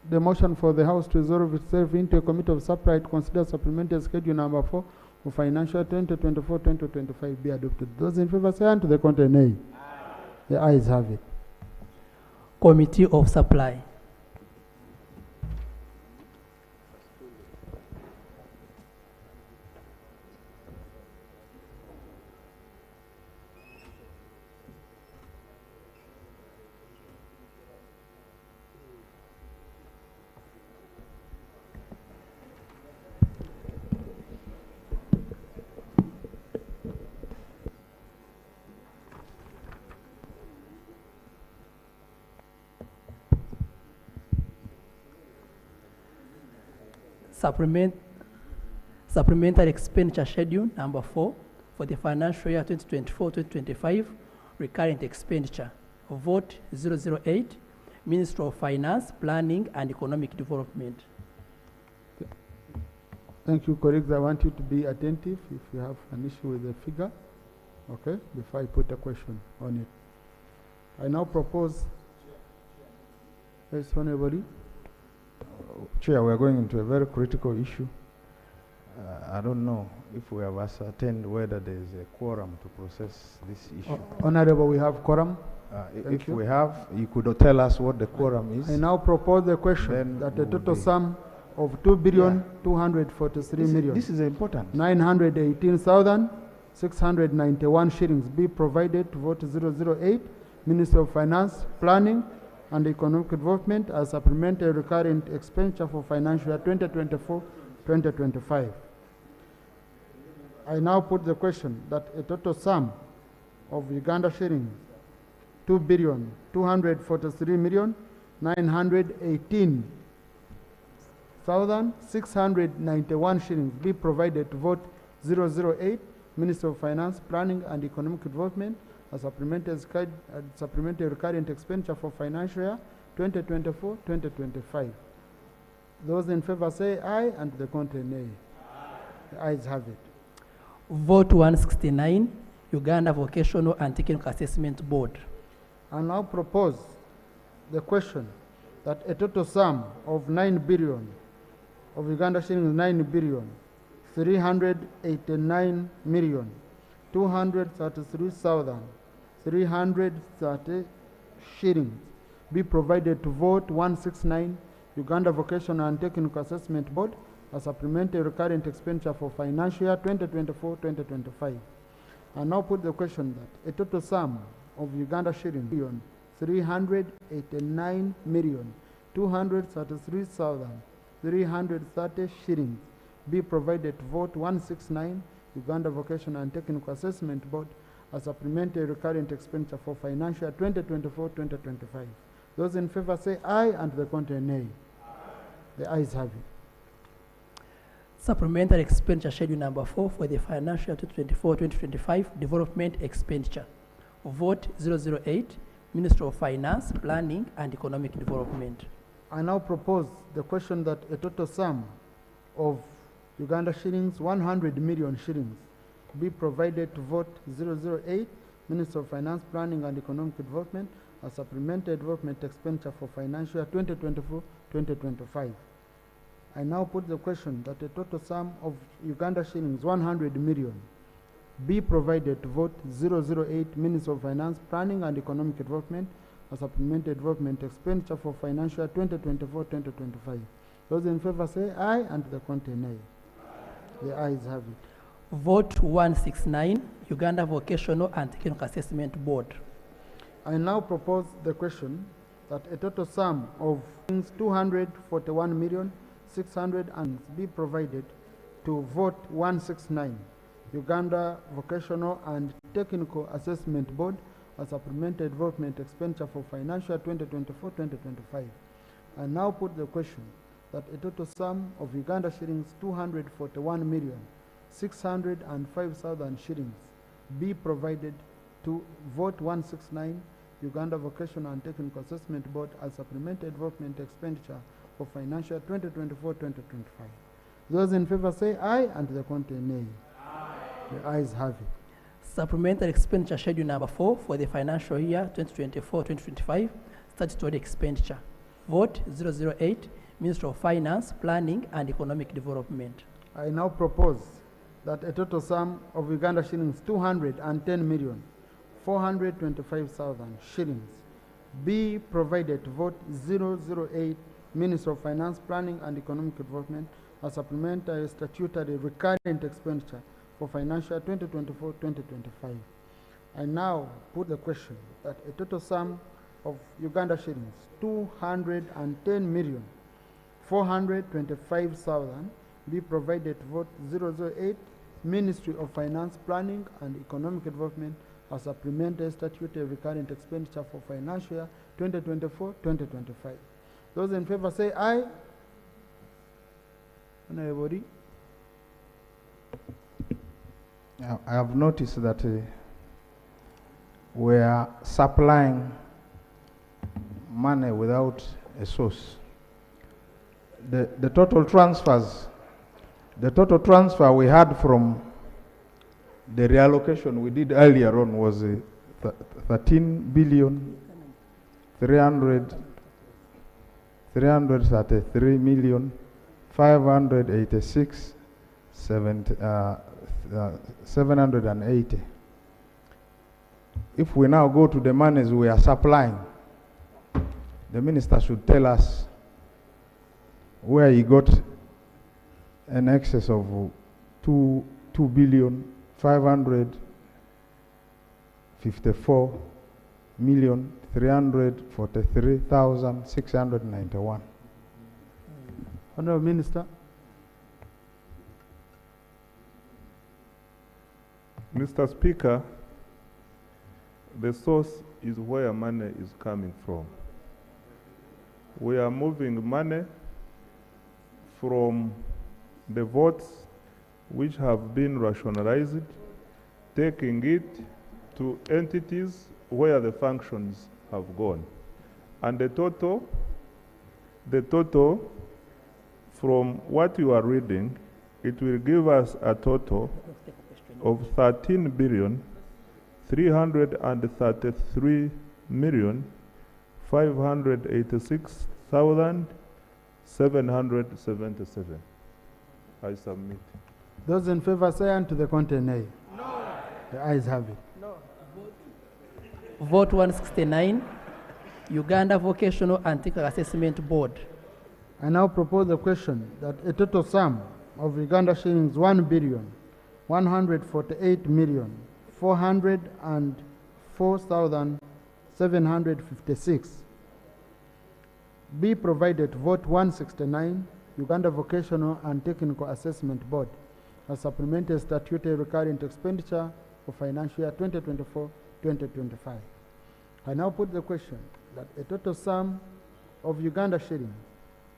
the motion for the House to resolve itself into a committee of supply to consider supplementary schedule number 4 for financial 2024-2025 be adopted. Those in favor say aye, and to the contrary nay. The ayes have it. Committee of Supply. Supplementary expenditure schedule number 4 for the financial year 2024-2025, recurrent expenditure. Vote 008, Ministry of Finance, Planning and Economic Development. Thank you, colleagues. I want you to be attentive if you have an issue with the figure, okay, before I put a question on it. I now propose, yes, Honorable. Chair, we are going into a very critical issue. I don't know if we have ascertained whether there is a quorum to process this issue. Honorable, we have quorum. If we have, you could tell us what the quorum is. I now propose the question that the total sum of 2,243,000,000. This is important. 918,691 shillings be provided to vote 008, Ministry of Finance, Planning and Economic Development as supplementary recurrent expenditure for financial year 2024-2025. I now put the question that a total sum of Uganda shillings 2,243,918,691 shillings be provided to vote 008, Minister of Finance, Planning and Economic Development as supplementary recurrent expenditure for financial year 2024-2025. Those in favor say aye, and the contrary nay. The ayes have it. Vote 169, Uganda Vocational and Technical Assessment Board. I now propose the question that a total sum of 9 billion of Uganda shillings 9 billion 389 million 233,330 shillings be provided to vote 169 Uganda Vocational and Technical Assessment Board as supplementary recurrent expenditure for financial year 2024-2025. I now put the question that a total sum of Uganda shilling 389 million 233,330 shillings be provided to vote 169 Uganda Vocational and Technical Assessment Board as supplementary recurrent expenditure for financial year 2024-2025. Those in favor say aye, and the contrary nay. The ayes have it. Supplementary expenditure schedule number 4 for the financial 2024-2025 development expenditure. Vote 008, Ministry of Finance, Planning and Economic Development. I now propose the question that a total sum of Uganda shillings 100 million shillings be provided to vote 008, Ministry of Finance, Planning and Economic Development as supplementary development expenditure for financial year 2024-2025. I now put the question that a total sum of Uganda shillings 100 million be provided to vote 008, Ministry of Finance, Planning and Economic Development as supplementary development expenditure for financial year 2024-2025. Those in favor say aye, and the contrary nay. The ayes have it. Vote 169, Uganda Vocational and Technical Assessment Board. I now propose the question that a total sum of 241 million 600 and be provided to vote 169 Uganda Vocational and Technical Assessment Board as supplementary development expenditure for financial 2024-2025. I now put the question that a total sum of Uganda shillings 241 million 605,000 shillings be provided to vote 169 Uganda Vocational and Technical Assessment Board as supplementary development expenditure for financial 2024-2025. Those in favor say aye, and the contrary nay. The ayes have it. Supplementary expenditure schedule number 4 for the financial year 2024-2025 statutory expenditure. Vote 008, Ministry of Finance, Planning and Economic Development. I now propose that a total sum of Uganda shillings 210 million 425,000 shillings be provided to vote 008, Ministry of Finance, Planning and Economic Development as supplementary statutory recurrent expenditure for financial 2024-2025. I now put the question that a total sum of Uganda shillings 210 million 425,000 be provided to vote 008, Ministry of Finance, Planning and Economic Development as supplementary statutory recurrent expenditure for financial year 2024-2025. Those in favor say aye. Anybody? I have noticed that we are supplying money without a source. The total transfers, the total transfer we had from the reallocation we did earlier on was 13 billion 333 million 586 780. If we now go to the monies we are supplying, the minister should tell us where he got an excess of 2 billion 554 million 343,691. Honorable Minister. Mr. Speaker, the source is where money is coming from. We are moving money from the votes which have been rationalized, taking it to entities where the functions have gone. And the total from what you are reading, it will give us a total of 13,333,586,777. I submit. Those in favor say aye, and to the contrary nay. No. The ayes have it. No. Vote 169, Uganda Vocational and Technical Assessment Board. I now propose the question that a total sum of Uganda shillings 1,148,404,756 be provided to vote 169, Uganda Vocational and Technical Assessment Board, as supplementary statutory recurrent expenditure for financial year 2024-2025. I now put the question that a total sum of Uganda shilling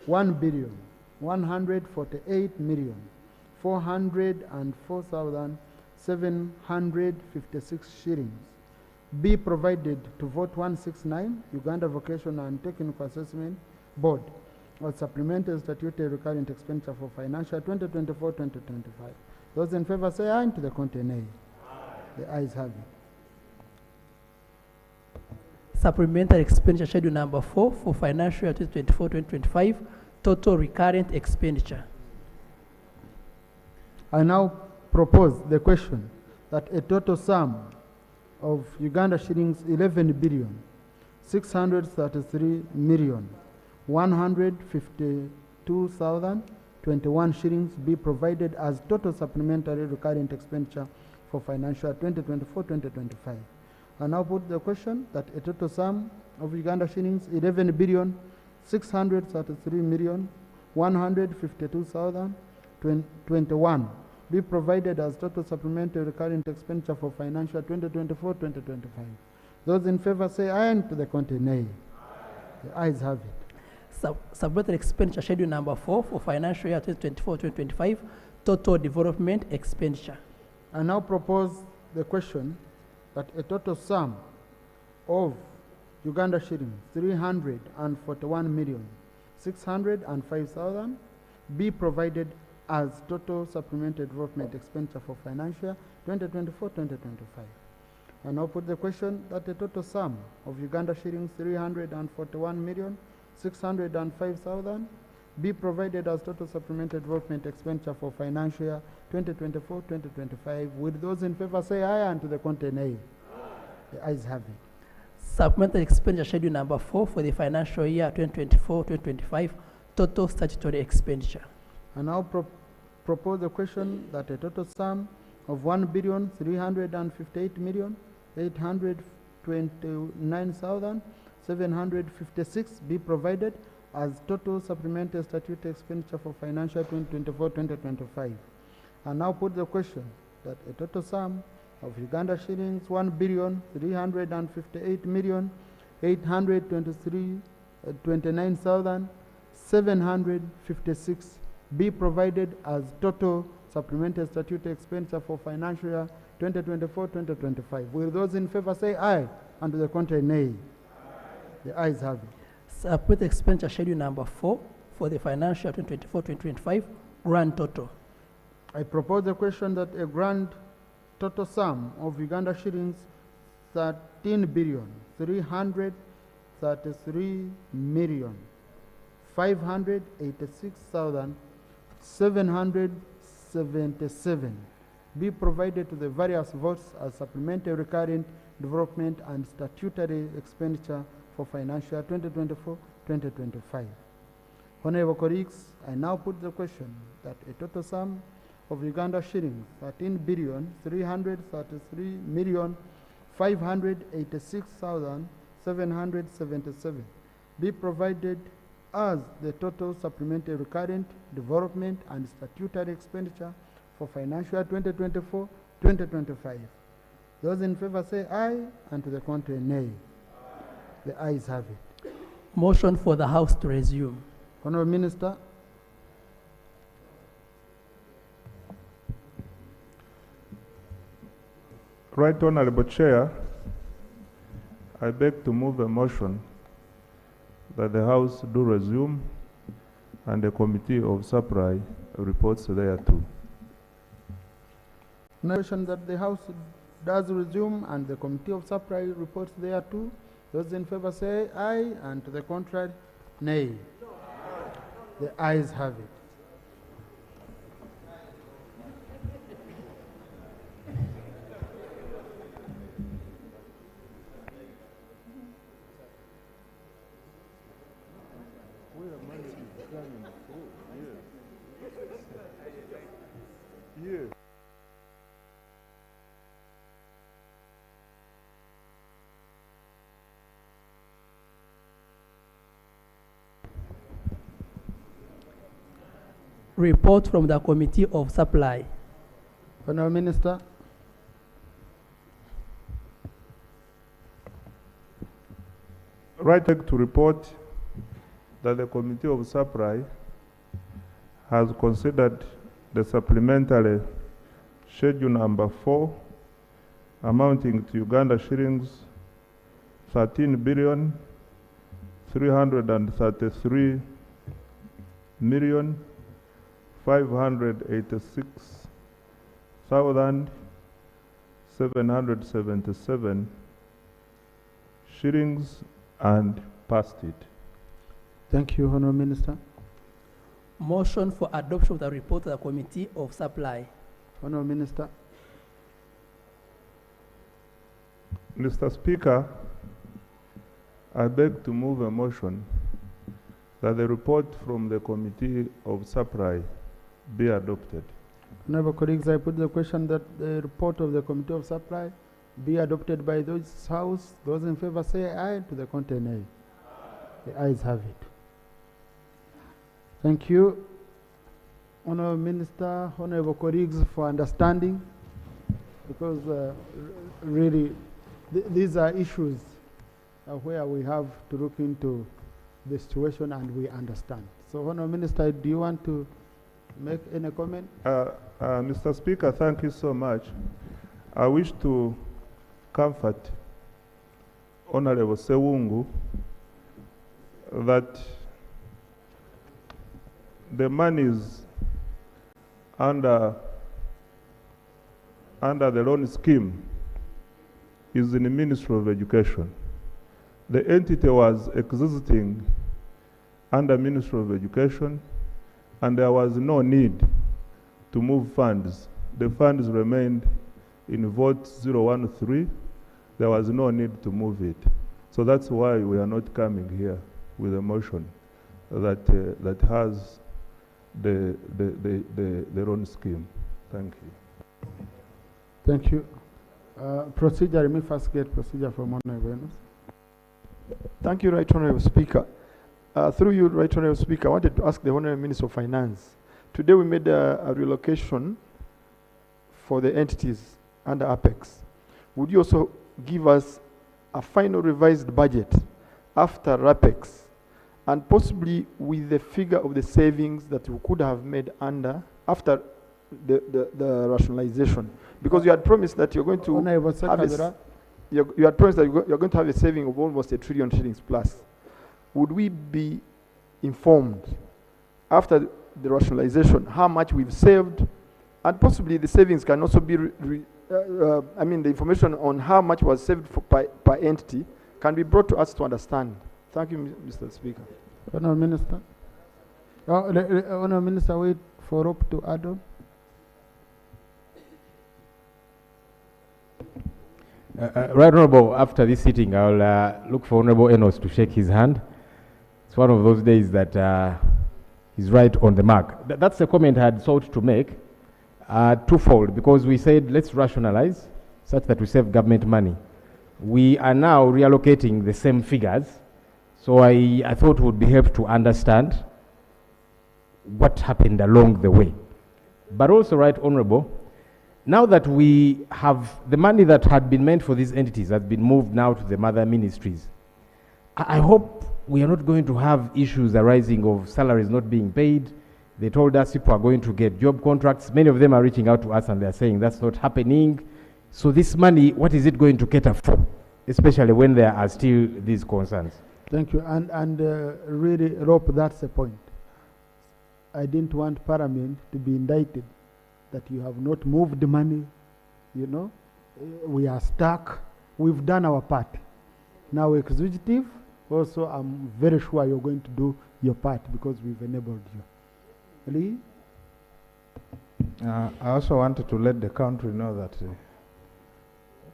1,148,404,756 shillings be provided to vote 169, Uganda Vocational and Technical Assessment Board, as supplementary statutory recurrent expenditure for financial 2024-2025. Those in favor say aye, and to the contrary nay. The ayes have it. Supplementary expenditure schedule number 4 for financial year 2024-2025, total recurrent expenditure. I now propose the question that a total sum of Uganda shillings 11,633,152,021 shillings be provided as total supplementary recurrent expenditure for financial year 2024-2025. I now put the question that a total sum of Uganda shillings 11,633,152,021 be provided as total supplementary recurrent expenditure for financial 2024-2025. Those in favor say aye, and to the contrary nay. The ayes have it. Supplementary expenditure schedule number 4 for financial year 2024-2025, total development expenditure. I now propose the question that a total sum of Uganda shillings 341,605,000 be provided as total supplementary development expenditure for financial 2024-2025. I now put the question that a total sum of Uganda shillings 341,605,000 be provided as total supplementary development expenditure for financial year 2024-2025. With those in favor say aye, and to the contrary nay. The ayes have it. Supplementary expenditure schedule number 4 for the financial year 2024-2025, total statutory expenditure. I now propose the question that a total sum of 1,358,829,756 be provided as total supplementary statutory expenditure for financial 2024-2025. I now put the question that a total sum of Uganda shillings 1,358,829,756 be provided as total supplementary statutory expenditure for financial year 2024-2025. Will those in favor say aye, and to the contrary nay? The ayes have it. Supplementary expenditure schedule number 4 for the financial year 2024-2025, grand total. I propose the question that a grand total sum of Uganda shillings 13,586,777 be provided to the various votes as supplementary recurrent development and statutory expenditure for financial 2024-2025. Honorable colleagues, I now put the question that a total sum of Uganda shillings 13,333,586,777 be provided as the total supplementary recurrent development and statutory expenditure for financial year 2024-2025. Those in favor say aye, and to the contrary nay. The ayes have it. Motion for the House to resume. Honorable Minister. Right Honorable Chair, I beg to move a motion that the House do resume and the Committee of Supply reports thereto. Motion that the House does resume and the Committee of Supply reports thereto. Those in favor say aye, and to the contrary, nay. The ayes have it. Report from the Committee of Supply. Honourable Minister. Right to report that the Committee of Supply has considered the supplementary schedule number 4 amounting to Uganda shillings 13 billion 333 million 586,777 shillings and passed it. Thank you, Honourable Minister. Motion for adoption of the report of the Committee of Supply. Honourable Minister. Mr. Speaker, I beg to move a motion that the report from the Committee of Supply be adopted. Honourable colleagues, I put the question that the report of the Committee of Supply be adopted by this House. Those in favor say aye, to the contrary nay. The ayes have it. Thank you, Honourable Minister, Honourable colleagues, for understanding, because really these are issues where we have to look into the situation and we understand. So, Honourable Minister, do you want to make any comment? Mr. Speaker, thank you so much. I wish to comfort Honourable Sewungu that the monies under the loan scheme is in the Ministry of Education. The entity was existing under Ministry of Education, and there was no need to move funds. The funds remained in vote 013. There was no need to move it. So that's why we are not coming here with a motion that that has the loan scheme. Thank you. Thank you. Procedure, let me first get procedure from Honourable Enos. Thank you, Right Honourable Speaker. Through you, Right Honourable Speaker, I wanted to ask the Honourable Minister of Finance. Today we made a relocation for the entities under Apex. Would you also give us a final revised budget after Apex, and possibly with the figure of the savings that you could have made after the rationalization? Because you had promised that you're going to have you had promised that you're going to have a saving of almost $1 trillion shillings plus. Would we be informed after the rationalization how much we've saved, and possibly the savings can also be I mean, the information on how much was saved per entity can be brought to us to understand. Thank you, Mr. Speaker. Honourable Minister. Honourable Minister, wait for Rob to add on. Right Honourable, after this sitting, I'll look for Honourable Enos to shake his hand. It's one of those days that he's right on the mark. That's the comment I had sought to make, twofold, because we said let's rationalize such that we save government money. We are now reallocating the same figures, so I thought it would be helpful to understand what happened along the way. But also, Right Honourable, now that we have the money that had been meant for these entities has been moved now to the mother ministries, I hope we are not going to have issues arising of salaries not being paid. They told us people are going to get job contracts. Many of them are reaching out to us and they're saying that's not happening. So this money, what is it going to cater for, especially when there are still these concerns? Thank you. And really, Rob, that's the point. I didn't want Parliament to be indicted that you have not moved the money, you know. We are stuck. We've done our part. Now, executive, also, I'm very sure you're going to do your part because we've enabled you. Lee? I also wanted to let the country know that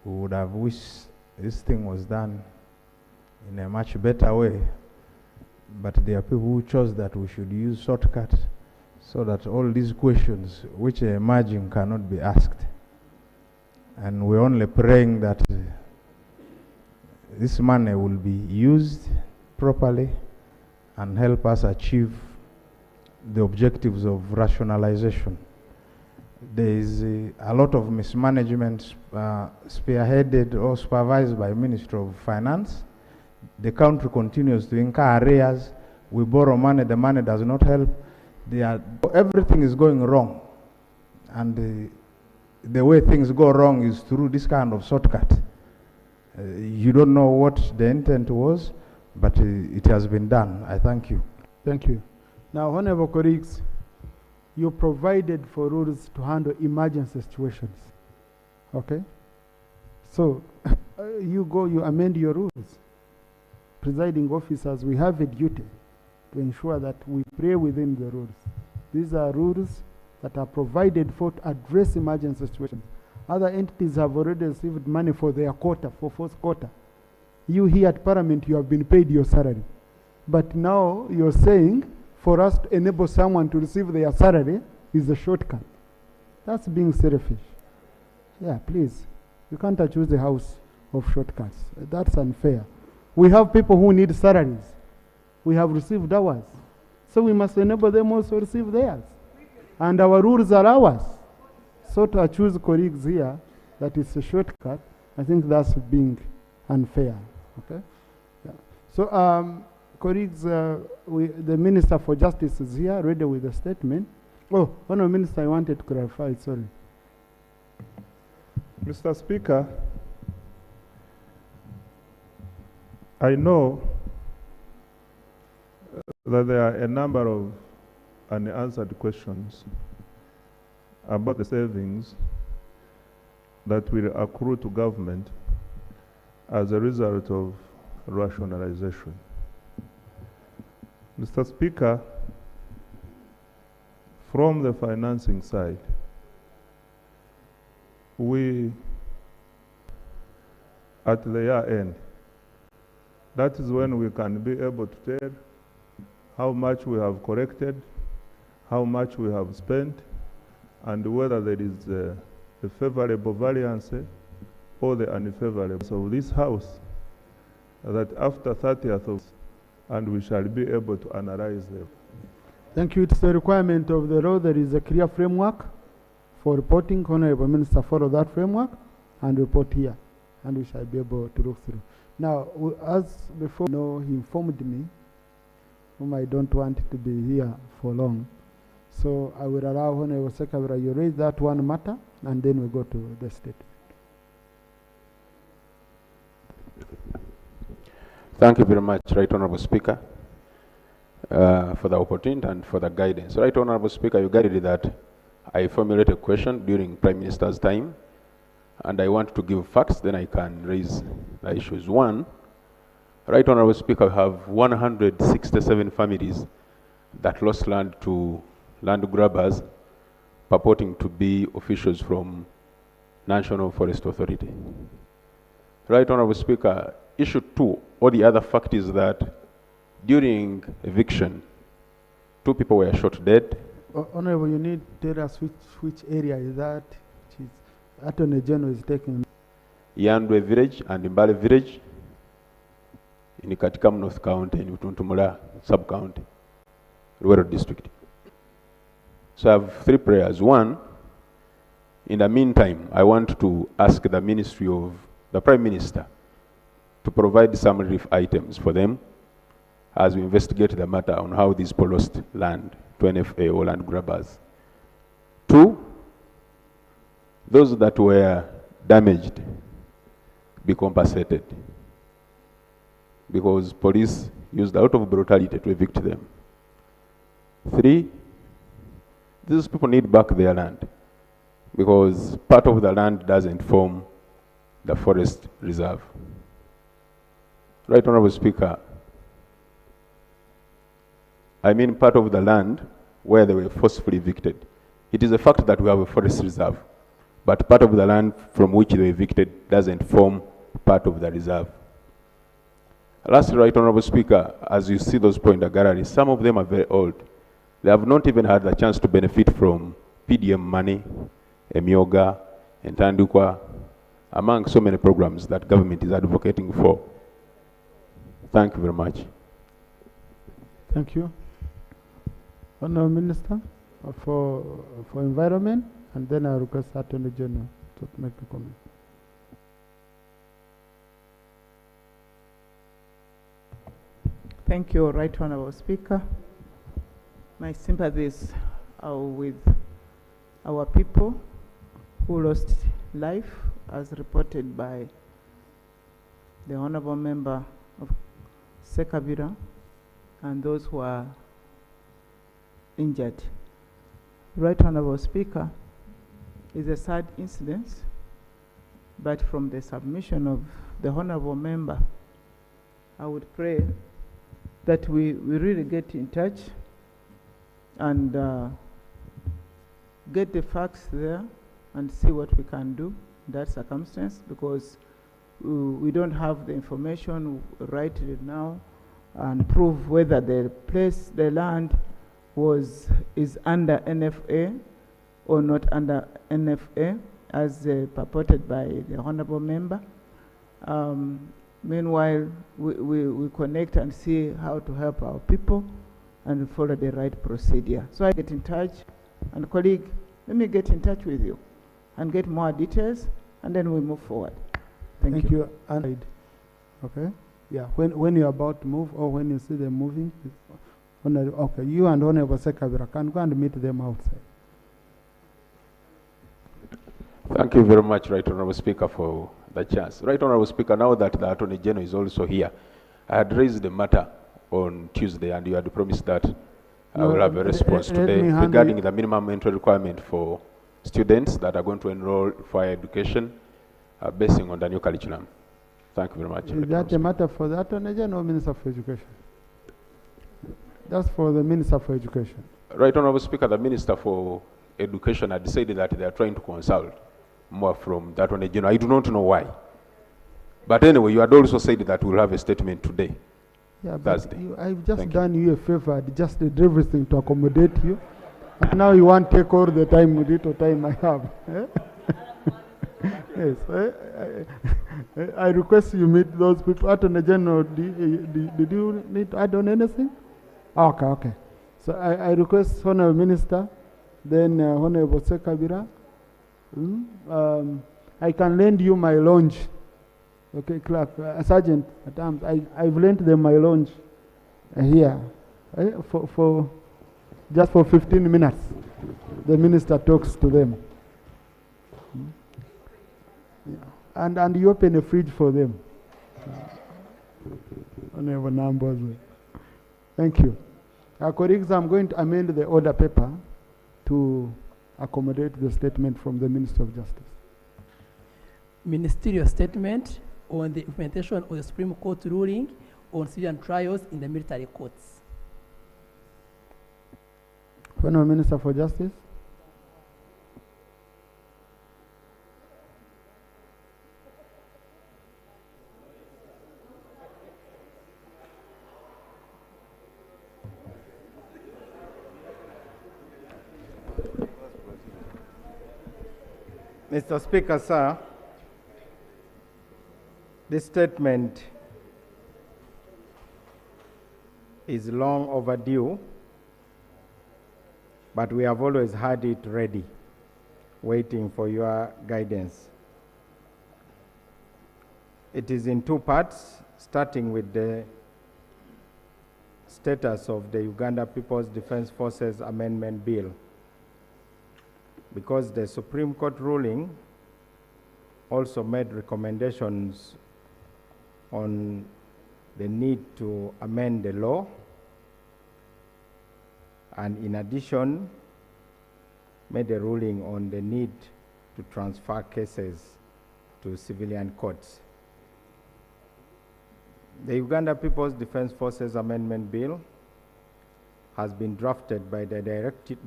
we would have wished this thing was done in a much better way, but there are people who chose that we should use shortcuts so that all these questions which are emerging cannot be asked. And we're only praying that this money will be used properly and help us achieve the objectives of rationalization. There is a lot of mismanagement spearheaded or supervised by Ministry of Finance. The country continues to incur arrears. We borrow money, the money does not help. Everything is going wrong. And the way things go wrong is through this kind of shortcut. You don't know what the intent was, but it has been done. I thank you. Thank you. Now, honorable colleagues, you provided for rules to handle emergency situations. Okay? So, you amend your rules. Presiding officers, we have a duty to ensure that we pray within the rules. These are rules that are provided for to address emergency situations. Other entities have already received money for their quota, for fourth quarter. You here at Parliament, you have been paid your salary. But now you're saying for us to enable someone to receive their salary is a shortcut. That's being selfish. Yeah, please. You can't accuse the house of shortcuts. That's unfair. We have people who need salaries. We have received ours. So we must enable them also to receive theirs. And our rules are ours. So to accuse colleagues here that it's a shortcut, I think that's being unfair. Okay? Yeah. So, colleagues, the Minister for Justice is here, ready with a statement. Oh, Honourable Minister, I wanted to clarify, sorry. Mr. Speaker, I know that there are a number of unanswered questions about the savings that will accrue to government as a result of rationalization. Mr. Speaker, from the financing side, we, at the year end, that is when we can be able to tell how much we have collected, how much we have spent, and whether there is a favorable variance or the unfavorable. So this House, that after 30th of, and we shall be able to analyze them. Thank you. It's the requirement of the law. There is a clear framework for reporting. Honorable Minister, follow that framework and report here, and we shall be able to look through. Now, as before, he informed me, whom I don't want to be here for long. So I will allow Honorable Secretary, you raise that one matter, and then we go to the statement. Thank you very much, Right Honorable Speaker, for the opportunity and for the guidance. Right Honorable Speaker, you guided that I formulate a question during Prime Minister's time, and I want to give facts, then I can raise the issues. One, Right Honorable Speaker, we have 167 families that lost land to land grabbers purporting to be officials from National Forest Authority. Right Honorable Speaker, issue 2, or the other fact is that during eviction, 2 people were shot dead. Honorable, you need to tell us which area is that. Attorney General is taking. Yandwe village and Mbale village in Katikam North County and Utuntumula sub-county, Rural District. So I have 3 prayers. One, in the meantime, I want to ask the Ministry of the Prime Minister to provide some relief items for them as we investigate the matter on how these people lost land to NFA or land grabbers. 2, those that were damaged be compensated, because police used a lot of brutality to evict them. 3, these people need back their land, because part of the land doesn't form the forest reserve. Right, Honorable Speaker, I mean part of the land where they were forcefully evicted. It is a fact that we have a forest reserve, but part of the land from which they were evicted doesn't form part of the reserve. Lastly, Right Honorable Speaker, as you see those points in the gallery, some of them are very old. They have not even had the chance to benefit from PDM money, Emyoga, and Tandukwa, among so many programs that government is advocating for. Thank you very much. Thank you. Honourable Minister for Environment, and then I request Attorney General to make a comment. Thank you, Right Honourable Speaker. My sympathies are with our people who lost life, as reported by the Honourable Member of Sekabira, and those who are injured. Right Honourable Speaker, is a sad incident, but from the submission of the Honourable Member, I would pray that we really get in touch and get the facts there and see what we can do in that circumstance, because we don't have the information right now and prove whether the place, the land is under NFA or not under NFA, as purported by the Honourable Member. Meanwhile, we connect and see how to help our people and follow the right procedure. So I get in touch, and colleague, let me get in touch with you and get more details, and then we move forward. Thank you. And okay, yeah. When you're about to move, or when you see them moving, okay, you and Honourable Sekabira can go and meet them outside. Thank you very much, Right Honourable Speaker, for the chance. Right Honourable Speaker, now that the Attorney General is also here, I had raised the matter on Tuesday, and you had promised that I will have a response today regarding the minimum entry requirement for students that are going to enroll for higher education basing on the new curriculum. Thank you very much. Is that a matter for the Attorney General or Minister for Education? That's for the Minister for Education. Right Honourable Speaker, the Minister for Education had decided that they are trying to consult more from the Attorney General. I do not know why. But anyway, you had also said that we'll have a statement today. Yeah, but I've just done you a favor. I just did everything to accommodate you. And now you want to take all the time with little time I have. Yes, I request you meet those people. Attorney General, did you need to add on anything? Okay, okay. So I request Honourable Minister, then Honourable Sekabira. I can lend you my lounge. Okay, clerk, sergeant, at times, I've lent them my lounge here just for 15 minutes. The minister talks to them. Yeah. And you open a fridge for them. Honourable numbers. Thank you. Colleagues, I'm going to amend the order paper to accommodate the statement from the Minister of Justice. Ministerial statement on the implementation of the Supreme Court ruling on civilian trials in the military courts. Honourable Minister for Justice. Mr. Speaker, sir, this statement is long overdue, but we have always had it ready, waiting for your guidance. It is in two parts, starting with the status of the Uganda People's Defense Forces Amendment Bill. Because the Supreme Court ruling also made recommendations on the need to amend the law, and in addition made a ruling on the need to transfer cases to civilian courts. The Uganda People's Defense Forces Amendment Bill has been drafted by the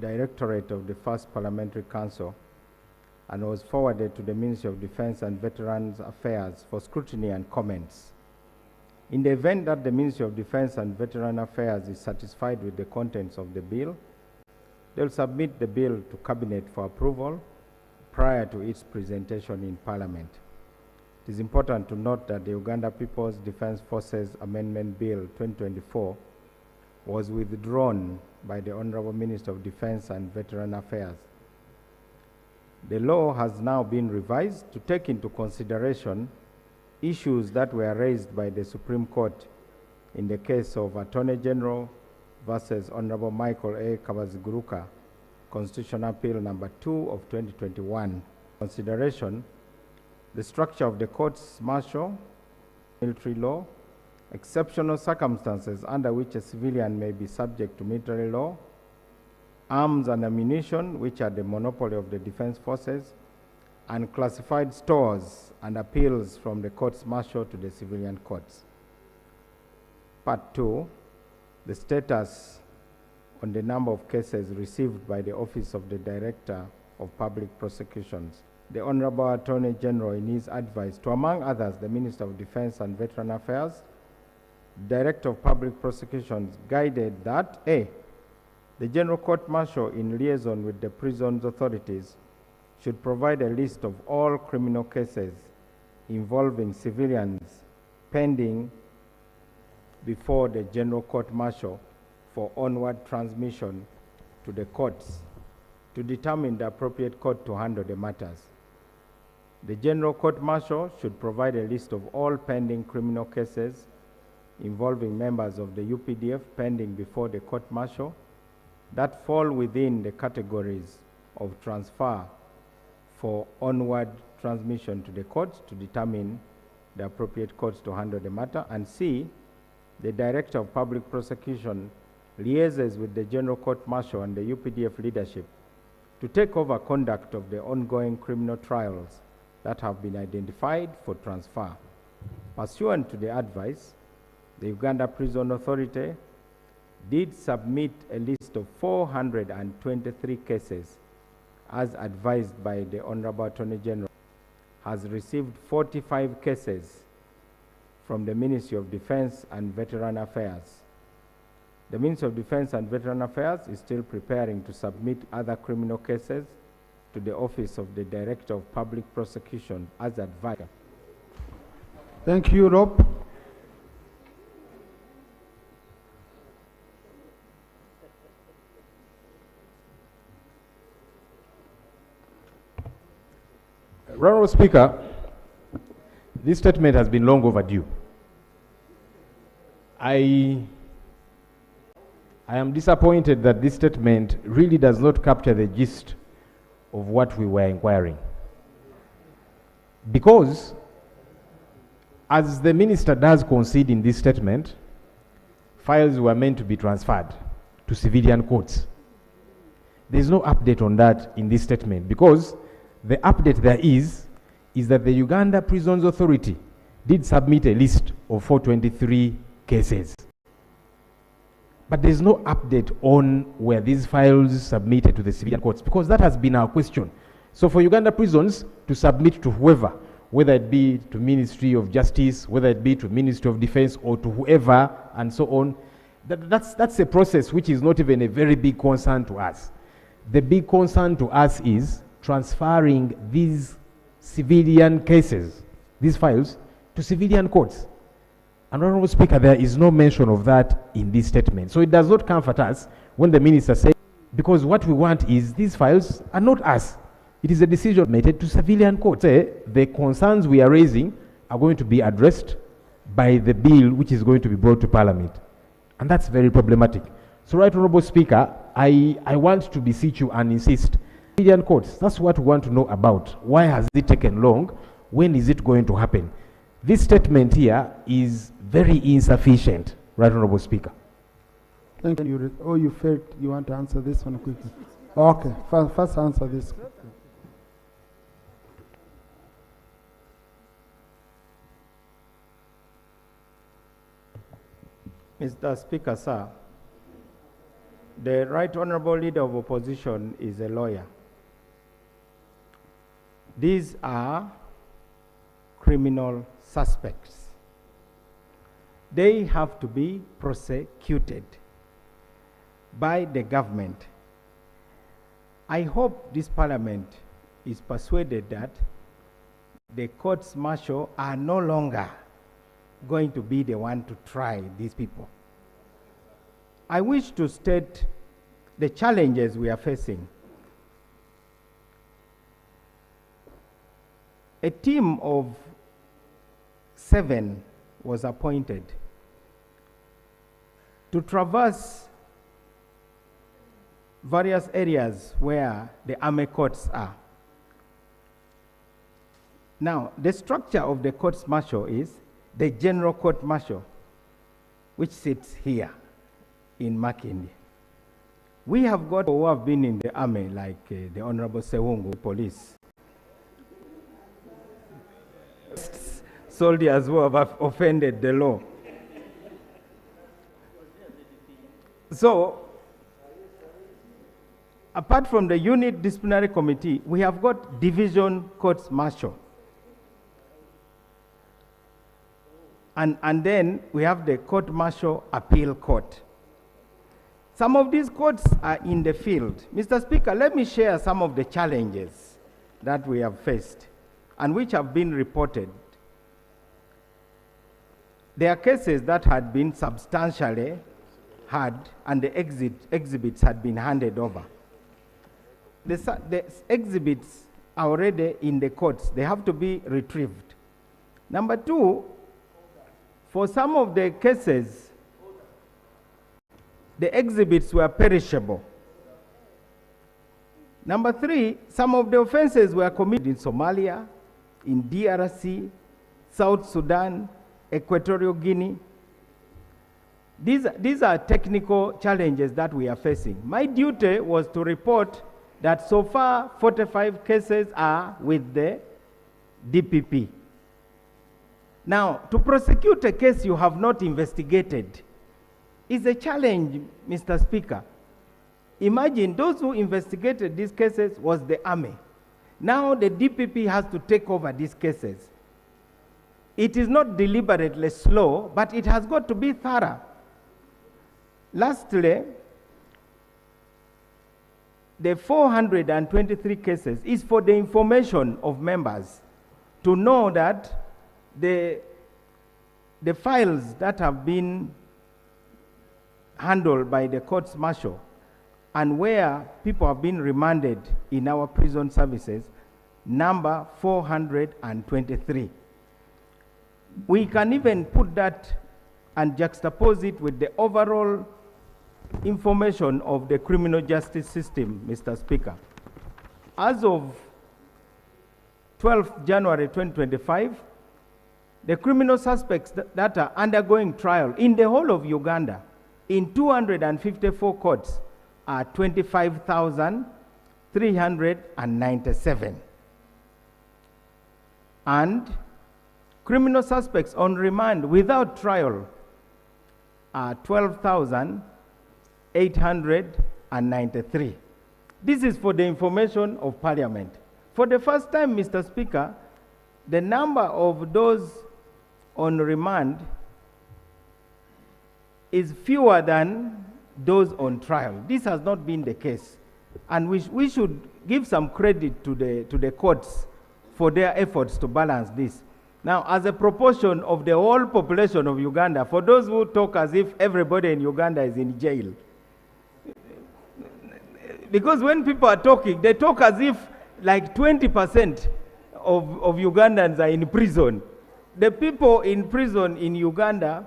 Directorate of the First Parliamentary Council and was forwarded to the Ministry of Defense and Veterans Affairs for scrutiny and comments. In the event that the Ministry of Defense and Veteran Affairs is satisfied with the contents of the bill, they'll submit the bill to Cabinet for approval prior to its presentation in Parliament. It is important to note that the Uganda People's Defense Forces Amendment Bill 2024 was withdrawn by the Honorable Minister of Defense and Veteran Affairs. The law has now been revised to take into consideration issues that were raised by the Supreme Court in the case of Attorney General versus Honorable Michael A. Kabaziguruka, Constitutional Appeal number 2 of 2021. Consideration, the structure of the courts martial, military law, exceptional circumstances under which a civilian may be subject to military law, arms and ammunition, which are the monopoly of the defense forces, and classified stores and appeals from the courts martial to the civilian courts. Part 2, the status on the number of cases received by the Office of the Director of Public Prosecutions. The Honorable Attorney General, in his advice to, among others, the Minister of Defense and Veteran Affairs, Director of Public Prosecutions, guided that A, the General Court Martial, in liaison with the prisons authorities, should provide a list of all criminal cases involving civilians pending before the General Court Martial for onward transmission to the courts to determine the appropriate court to handle the matters. The General Court Martial should provide a list of all pending criminal cases involving members of the UPDF pending before the court martial that fall within the categories of transfer for onward transmission to the courts to determine the appropriate courts to handle the matter. And C, the Director of Public Prosecution liaises with the General Court Martial and the UPDF leadership to take over conduct of the ongoing criminal trials that have been identified for transfer. Pursuant to the advice, the Uganda Prison Authority did submit a list of 423 cases as advised by the Honorable Attorney General, has received 45 cases from the Ministry of Defense and Veteran Affairs. The Ministry of Defense and Veteran Affairs is still preparing to submit other criminal cases to the Office of the Director of Public Prosecution as advised. Thank you, Rob. Honourable Speaker, this statement has been long overdue. I am disappointed that this statement really does not capture the gist of what we were inquiring. Because, as the Minister does concede in this statement, files were meant to be transferred to civilian courts. There is no update on that in this statement, because the update there is that the Uganda Prisons Authority did submit a list of 423 cases. But there is no update on where these files submitted to the civilian courts, because that has been our question. So for Uganda Prisons to submit to whoever, whether it be to Ministry of Justice, whether it be to Ministry of Defense, or to whoever, and so on, that's a process which is not even a very big concern to us. The big concern to us is transferring these civilian cases, these files, to civilian courts. And Honourable Speaker, there is no mention of that in this statement. So it does not comfort us when the Minister says, because what we want is these files are not us. It is a decision made to civilian courts. The concerns we are raising are going to be addressed by the bill which is going to be brought to Parliament. And that's very problematic. So, Right Honourable Speaker, I want to beseech you and insist, civilian courts, that's what we want to know about. Why has it taken long? when is it going to happen? This statement here is very insufficient, Right Honorable Speaker. Thank you. Oh, you felt you want to answer this one quickly. Okay, first answer this. Mr. Speaker, sir, the Right Honorable Leader of Opposition is a lawyer. These are criminal suspects. They have to be prosecuted by the government. I hope this Parliament is persuaded that the courts martial are no longer going to be the one to try these people. I wish to state the challenges we are facing. A team of 7 was appointed to traverse various areas where the army courts are. Now, the structure of the courts martial is the General Court Martial, which sits here in Makindi. We have got who have been in the army, like the Honorable Sewungu, police. Soldiers who have offended the law. So, apart from the unit disciplinary committee, we have got division courts martial. And then we have the court martial appeal court. Some of these courts are in the field. Mr. Speaker, let me share some of the challenges that we have faced and which have been reported. There are cases that had been substantially heard and the exhibits had been handed over. The exhibits are already in the courts. They have to be retrieved. Number 2, for some of the cases, the exhibits were perishable. Number 3, some of the offenses were committed in Somalia, in DRC, South Sudan, Equatorial Guinea. These are technical challenges that we are facing. My duty was to report that so far 45 cases are with the DPP. Now, to prosecute a case you have not investigated is a challenge, Mr. Speaker. Imagine those who investigated these cases was the army. Now the DPP has to take over these cases. It is not deliberately slow, but it has got to be thorough. Lastly, the 423 cases is for the information of members to know that the files that have been handled by the courts martial and where people have been remanded in our prison services number 423. We can even put that and juxtapose it with the overall information of the criminal justice system, Mr. Speaker. As of 12th January 2025, the criminal suspects that are undergoing trial in the whole of Uganda in 254 courts are 25,397. And criminal suspects on remand without trial are 12,893. This is for the information of Parliament. For the first time, Mr. Speaker, the number of those on remand is fewer than those on trial. This has not been the case. And we should give some credit to the courts for their efforts to balance this. Now, as a proportion of the whole population of Uganda, for those who talk as if everybody in Uganda is in jail, because when people are talking, they talk as if like 20% of Ugandans are in prison. The people in prison in Uganda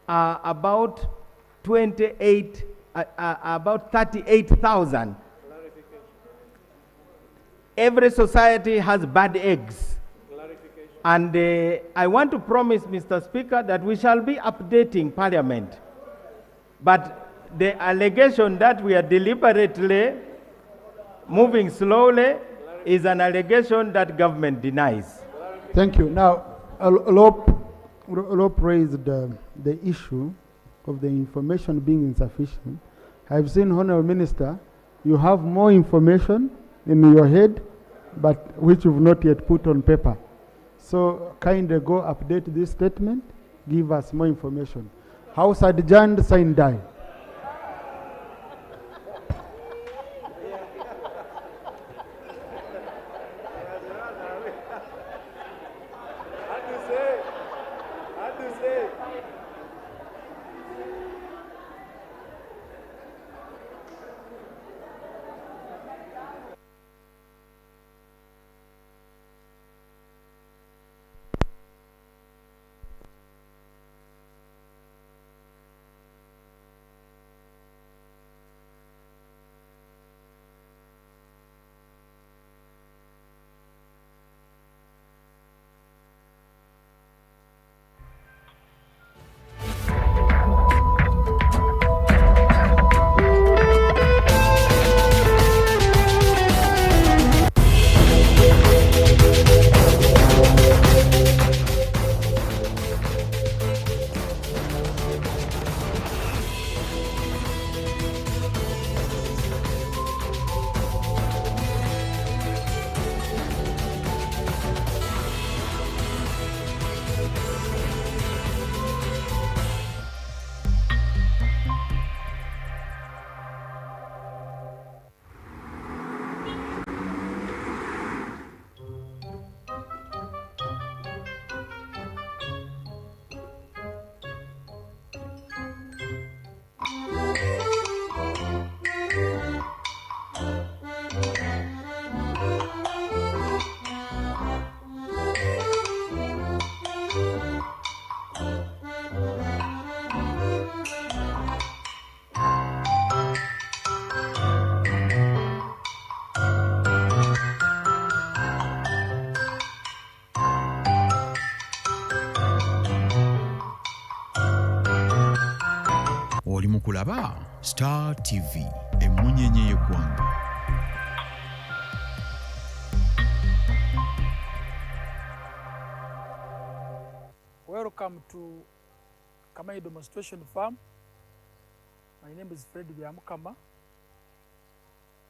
are about 38,000. Every society has bad eggs. And I want to promise, Mr. Speaker, that we shall be updating Parliament. But the allegation that we are deliberately moving slowly is an allegation that government denies. Thank you. Now, Lop raised the issue of the information being insufficient. I've seen, Honourable Minister, you have more information in your head, but which you've not yet put on paper. So kindly go update this statement, give us more information. House adjourned, sign die. Oli mukulaba Star TV emunyenye y'eggwanga. Welcome to Kamai Demonstration Farm. My name is Fred Byamukama.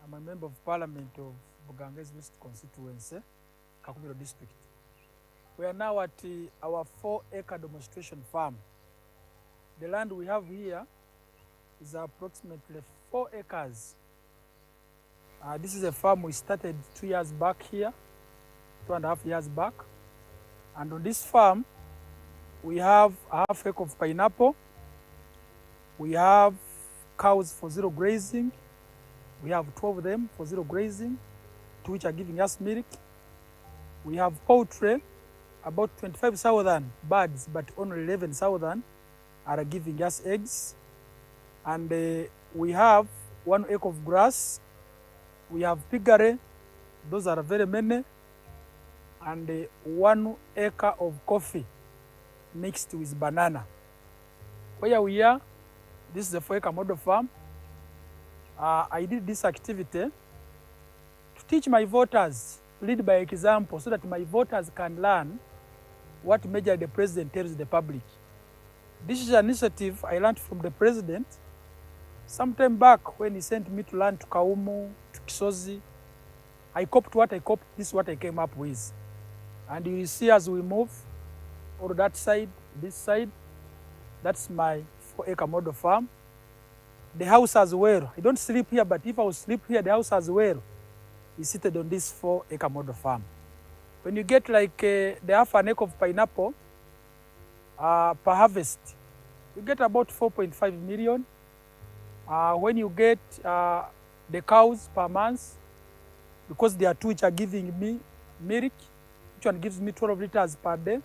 I'm a member of Parliament of Buganges West Constituency, Kakumiro District. We are now at our 4-acre demonstration farm. The land we have here is approximately 4 acres. This is a farm we started 2 years back here, 2.5 years back. And on this farm, we have a half acre of pineapple. We have cows for zero grazing. We have 12 of them for zero grazing, 2 which are giving us milk. We have poultry, about 25,000 birds, but only 11,000 are giving us eggs. And we have 1 acre of grass. We have piggery, those are very many. And 1 acre of coffee mixed with banana. Where we are, this is a 4-acre model farm. I did this activity to teach my voters, lead by example, so that my voters can learn what measure the president tells the public. This is an initiative I learned from the president sometime back when he sent me to learn to Kaumu, to Kisozi. I copied what I copied, this is what I came up with. And you will see as we move, or that side, this side, that's my 4-acre model farm. The house as well. I don't sleep here, but if I was sleep here, the house as well is seated on this 4-acre model farm. When you get like the half an acre of pineapple per harvest, you get about 4.5 million. When you get the cows per month, because there are 2 which are giving me milk, each one gives me 12 liters per day,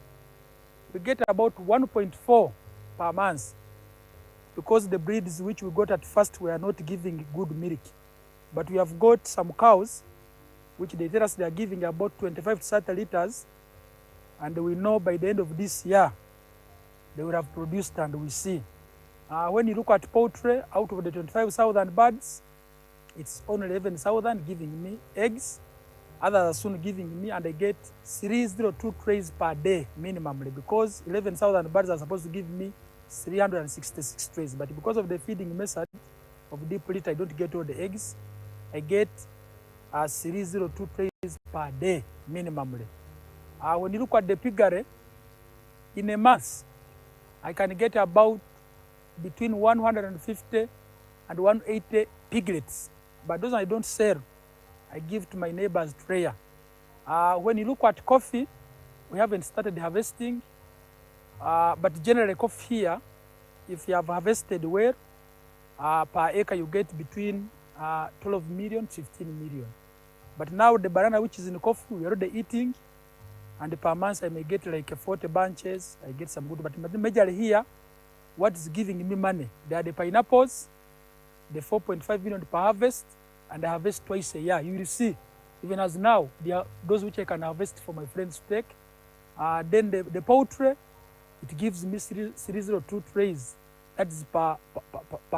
we get about 1.4 per month, because the breeds which we got at first were not giving good milk. But we have got some cows which they tell us they are giving about 25 to 30 liters And we know by the end of this year, they will have produced, and we see. When you look at poultry, out of the 25,000 birds, it's only 11,000 giving me eggs. Others are soon giving me, and I get 302 trays per day minimally, because 11,000 birds are supposed to give me 366 trays. But because of the feeding method of deep litter, I don't get all the eggs. I get 302 trays per day minimally. When you look at the piggery, in a month, I can get about between 150 and 180 piglets. But those I don't sell, I give to my neighbor's trayer. When you look at coffee, we haven't started harvesting, but generally coffee here, if you have harvested well, per acre you get between 12 million, 15 million. But now the banana which is in coffee, we're already eating, and per month I may get like 40 bunches, I get some good, but majorly here, what is giving me money? They are the pineapples, the 4.5 million per harvest, and I harvest twice a year. You will see, even as now, they are those which I can harvest for my friends to take. Then the poultry, it gives me 302 trays. That is per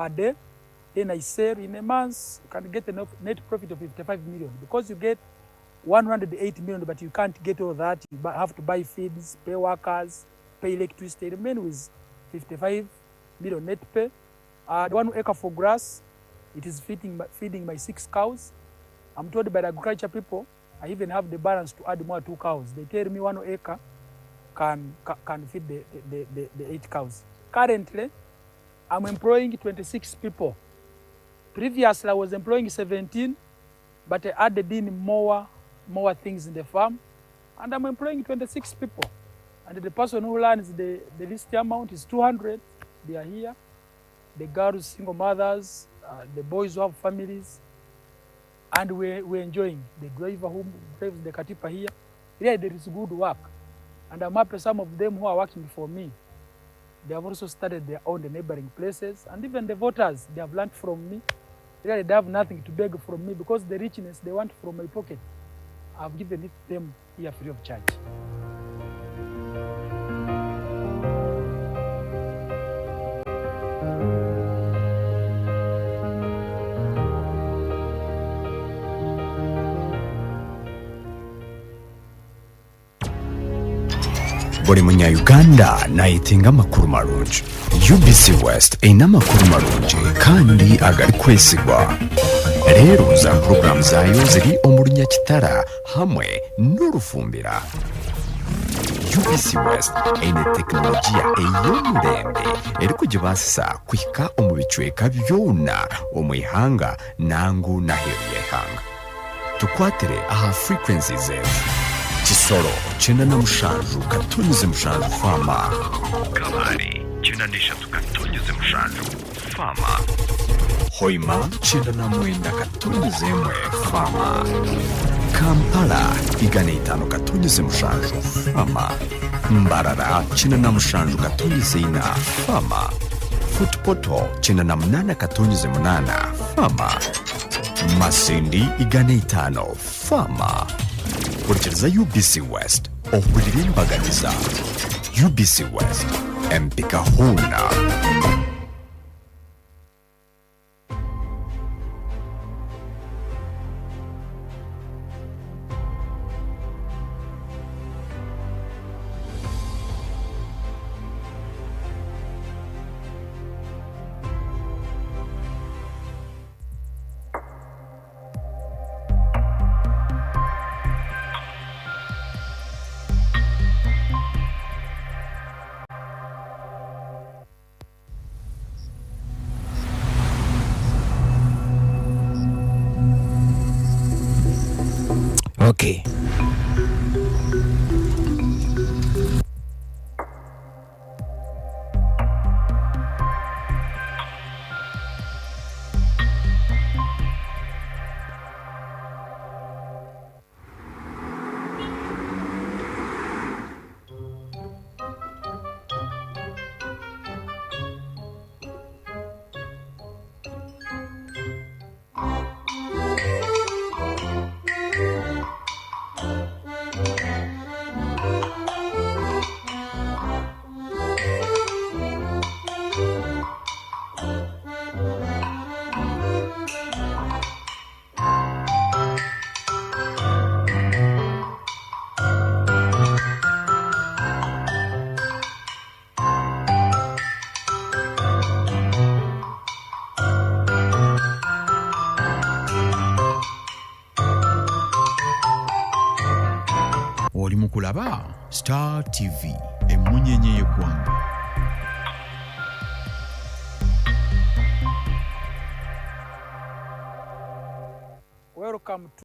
day. Then I sell in a month, you can get a net profit of 55 million, because you get 108 million, but you can't get all that. You have to buy feeds, pay workers, pay electricity. Remain with 55 million net pay. 1 acre for grass, it is feeding my 6 cows. I'm told by the agriculture people, I even have the balance to add more 2 cows. They tell me 1 acre can feed the 8 cows. Currently, I'm employing 26 people. Previously, I was employing 17, but I added in more things in the farm, and I'm employing 26 people. And the person who learns the least amount is 200. They are here. The girls, single mothers, the boys who have families, and we're enjoying. The driver who drives the katipa here, yeah, there is good work. And I'm happy some of them who are working for me, they have also started their own neighboring places, and even the voters, they have learned from me. Really, they have nothing to beg from me, because the richness they want from my pocket, I've given it them here free of charge. buli munya-Uganda nayetenga amakuru marungi. UBC West eyina amakuru marungi kandi agali kwesigwa. Rero za porogaramu zayo ziri omu Runyakitara hamwe n'Orufumbira. UBC West eyina tekinologiya ey'omurembe eri kugibasisa kuhika omu bicweka byona omu ihanga nangu n'aheeru y'eihanga. Tukwatire aha frequencies zetu: Kisoro 97.7 Fama, Kalari 93.7 Fama, Hoima 99.1 Fama, Kampala 105.7 Fama, Mbarara 97.4 Fama, Futpoto 98.8 Fama, Masindi 5 Fama. Kurikiriza UBC West ohurire imbaganiza. UBC West empika huna. Okay. mukulaba Star TV emunyenye y'eggwanga. Welcome to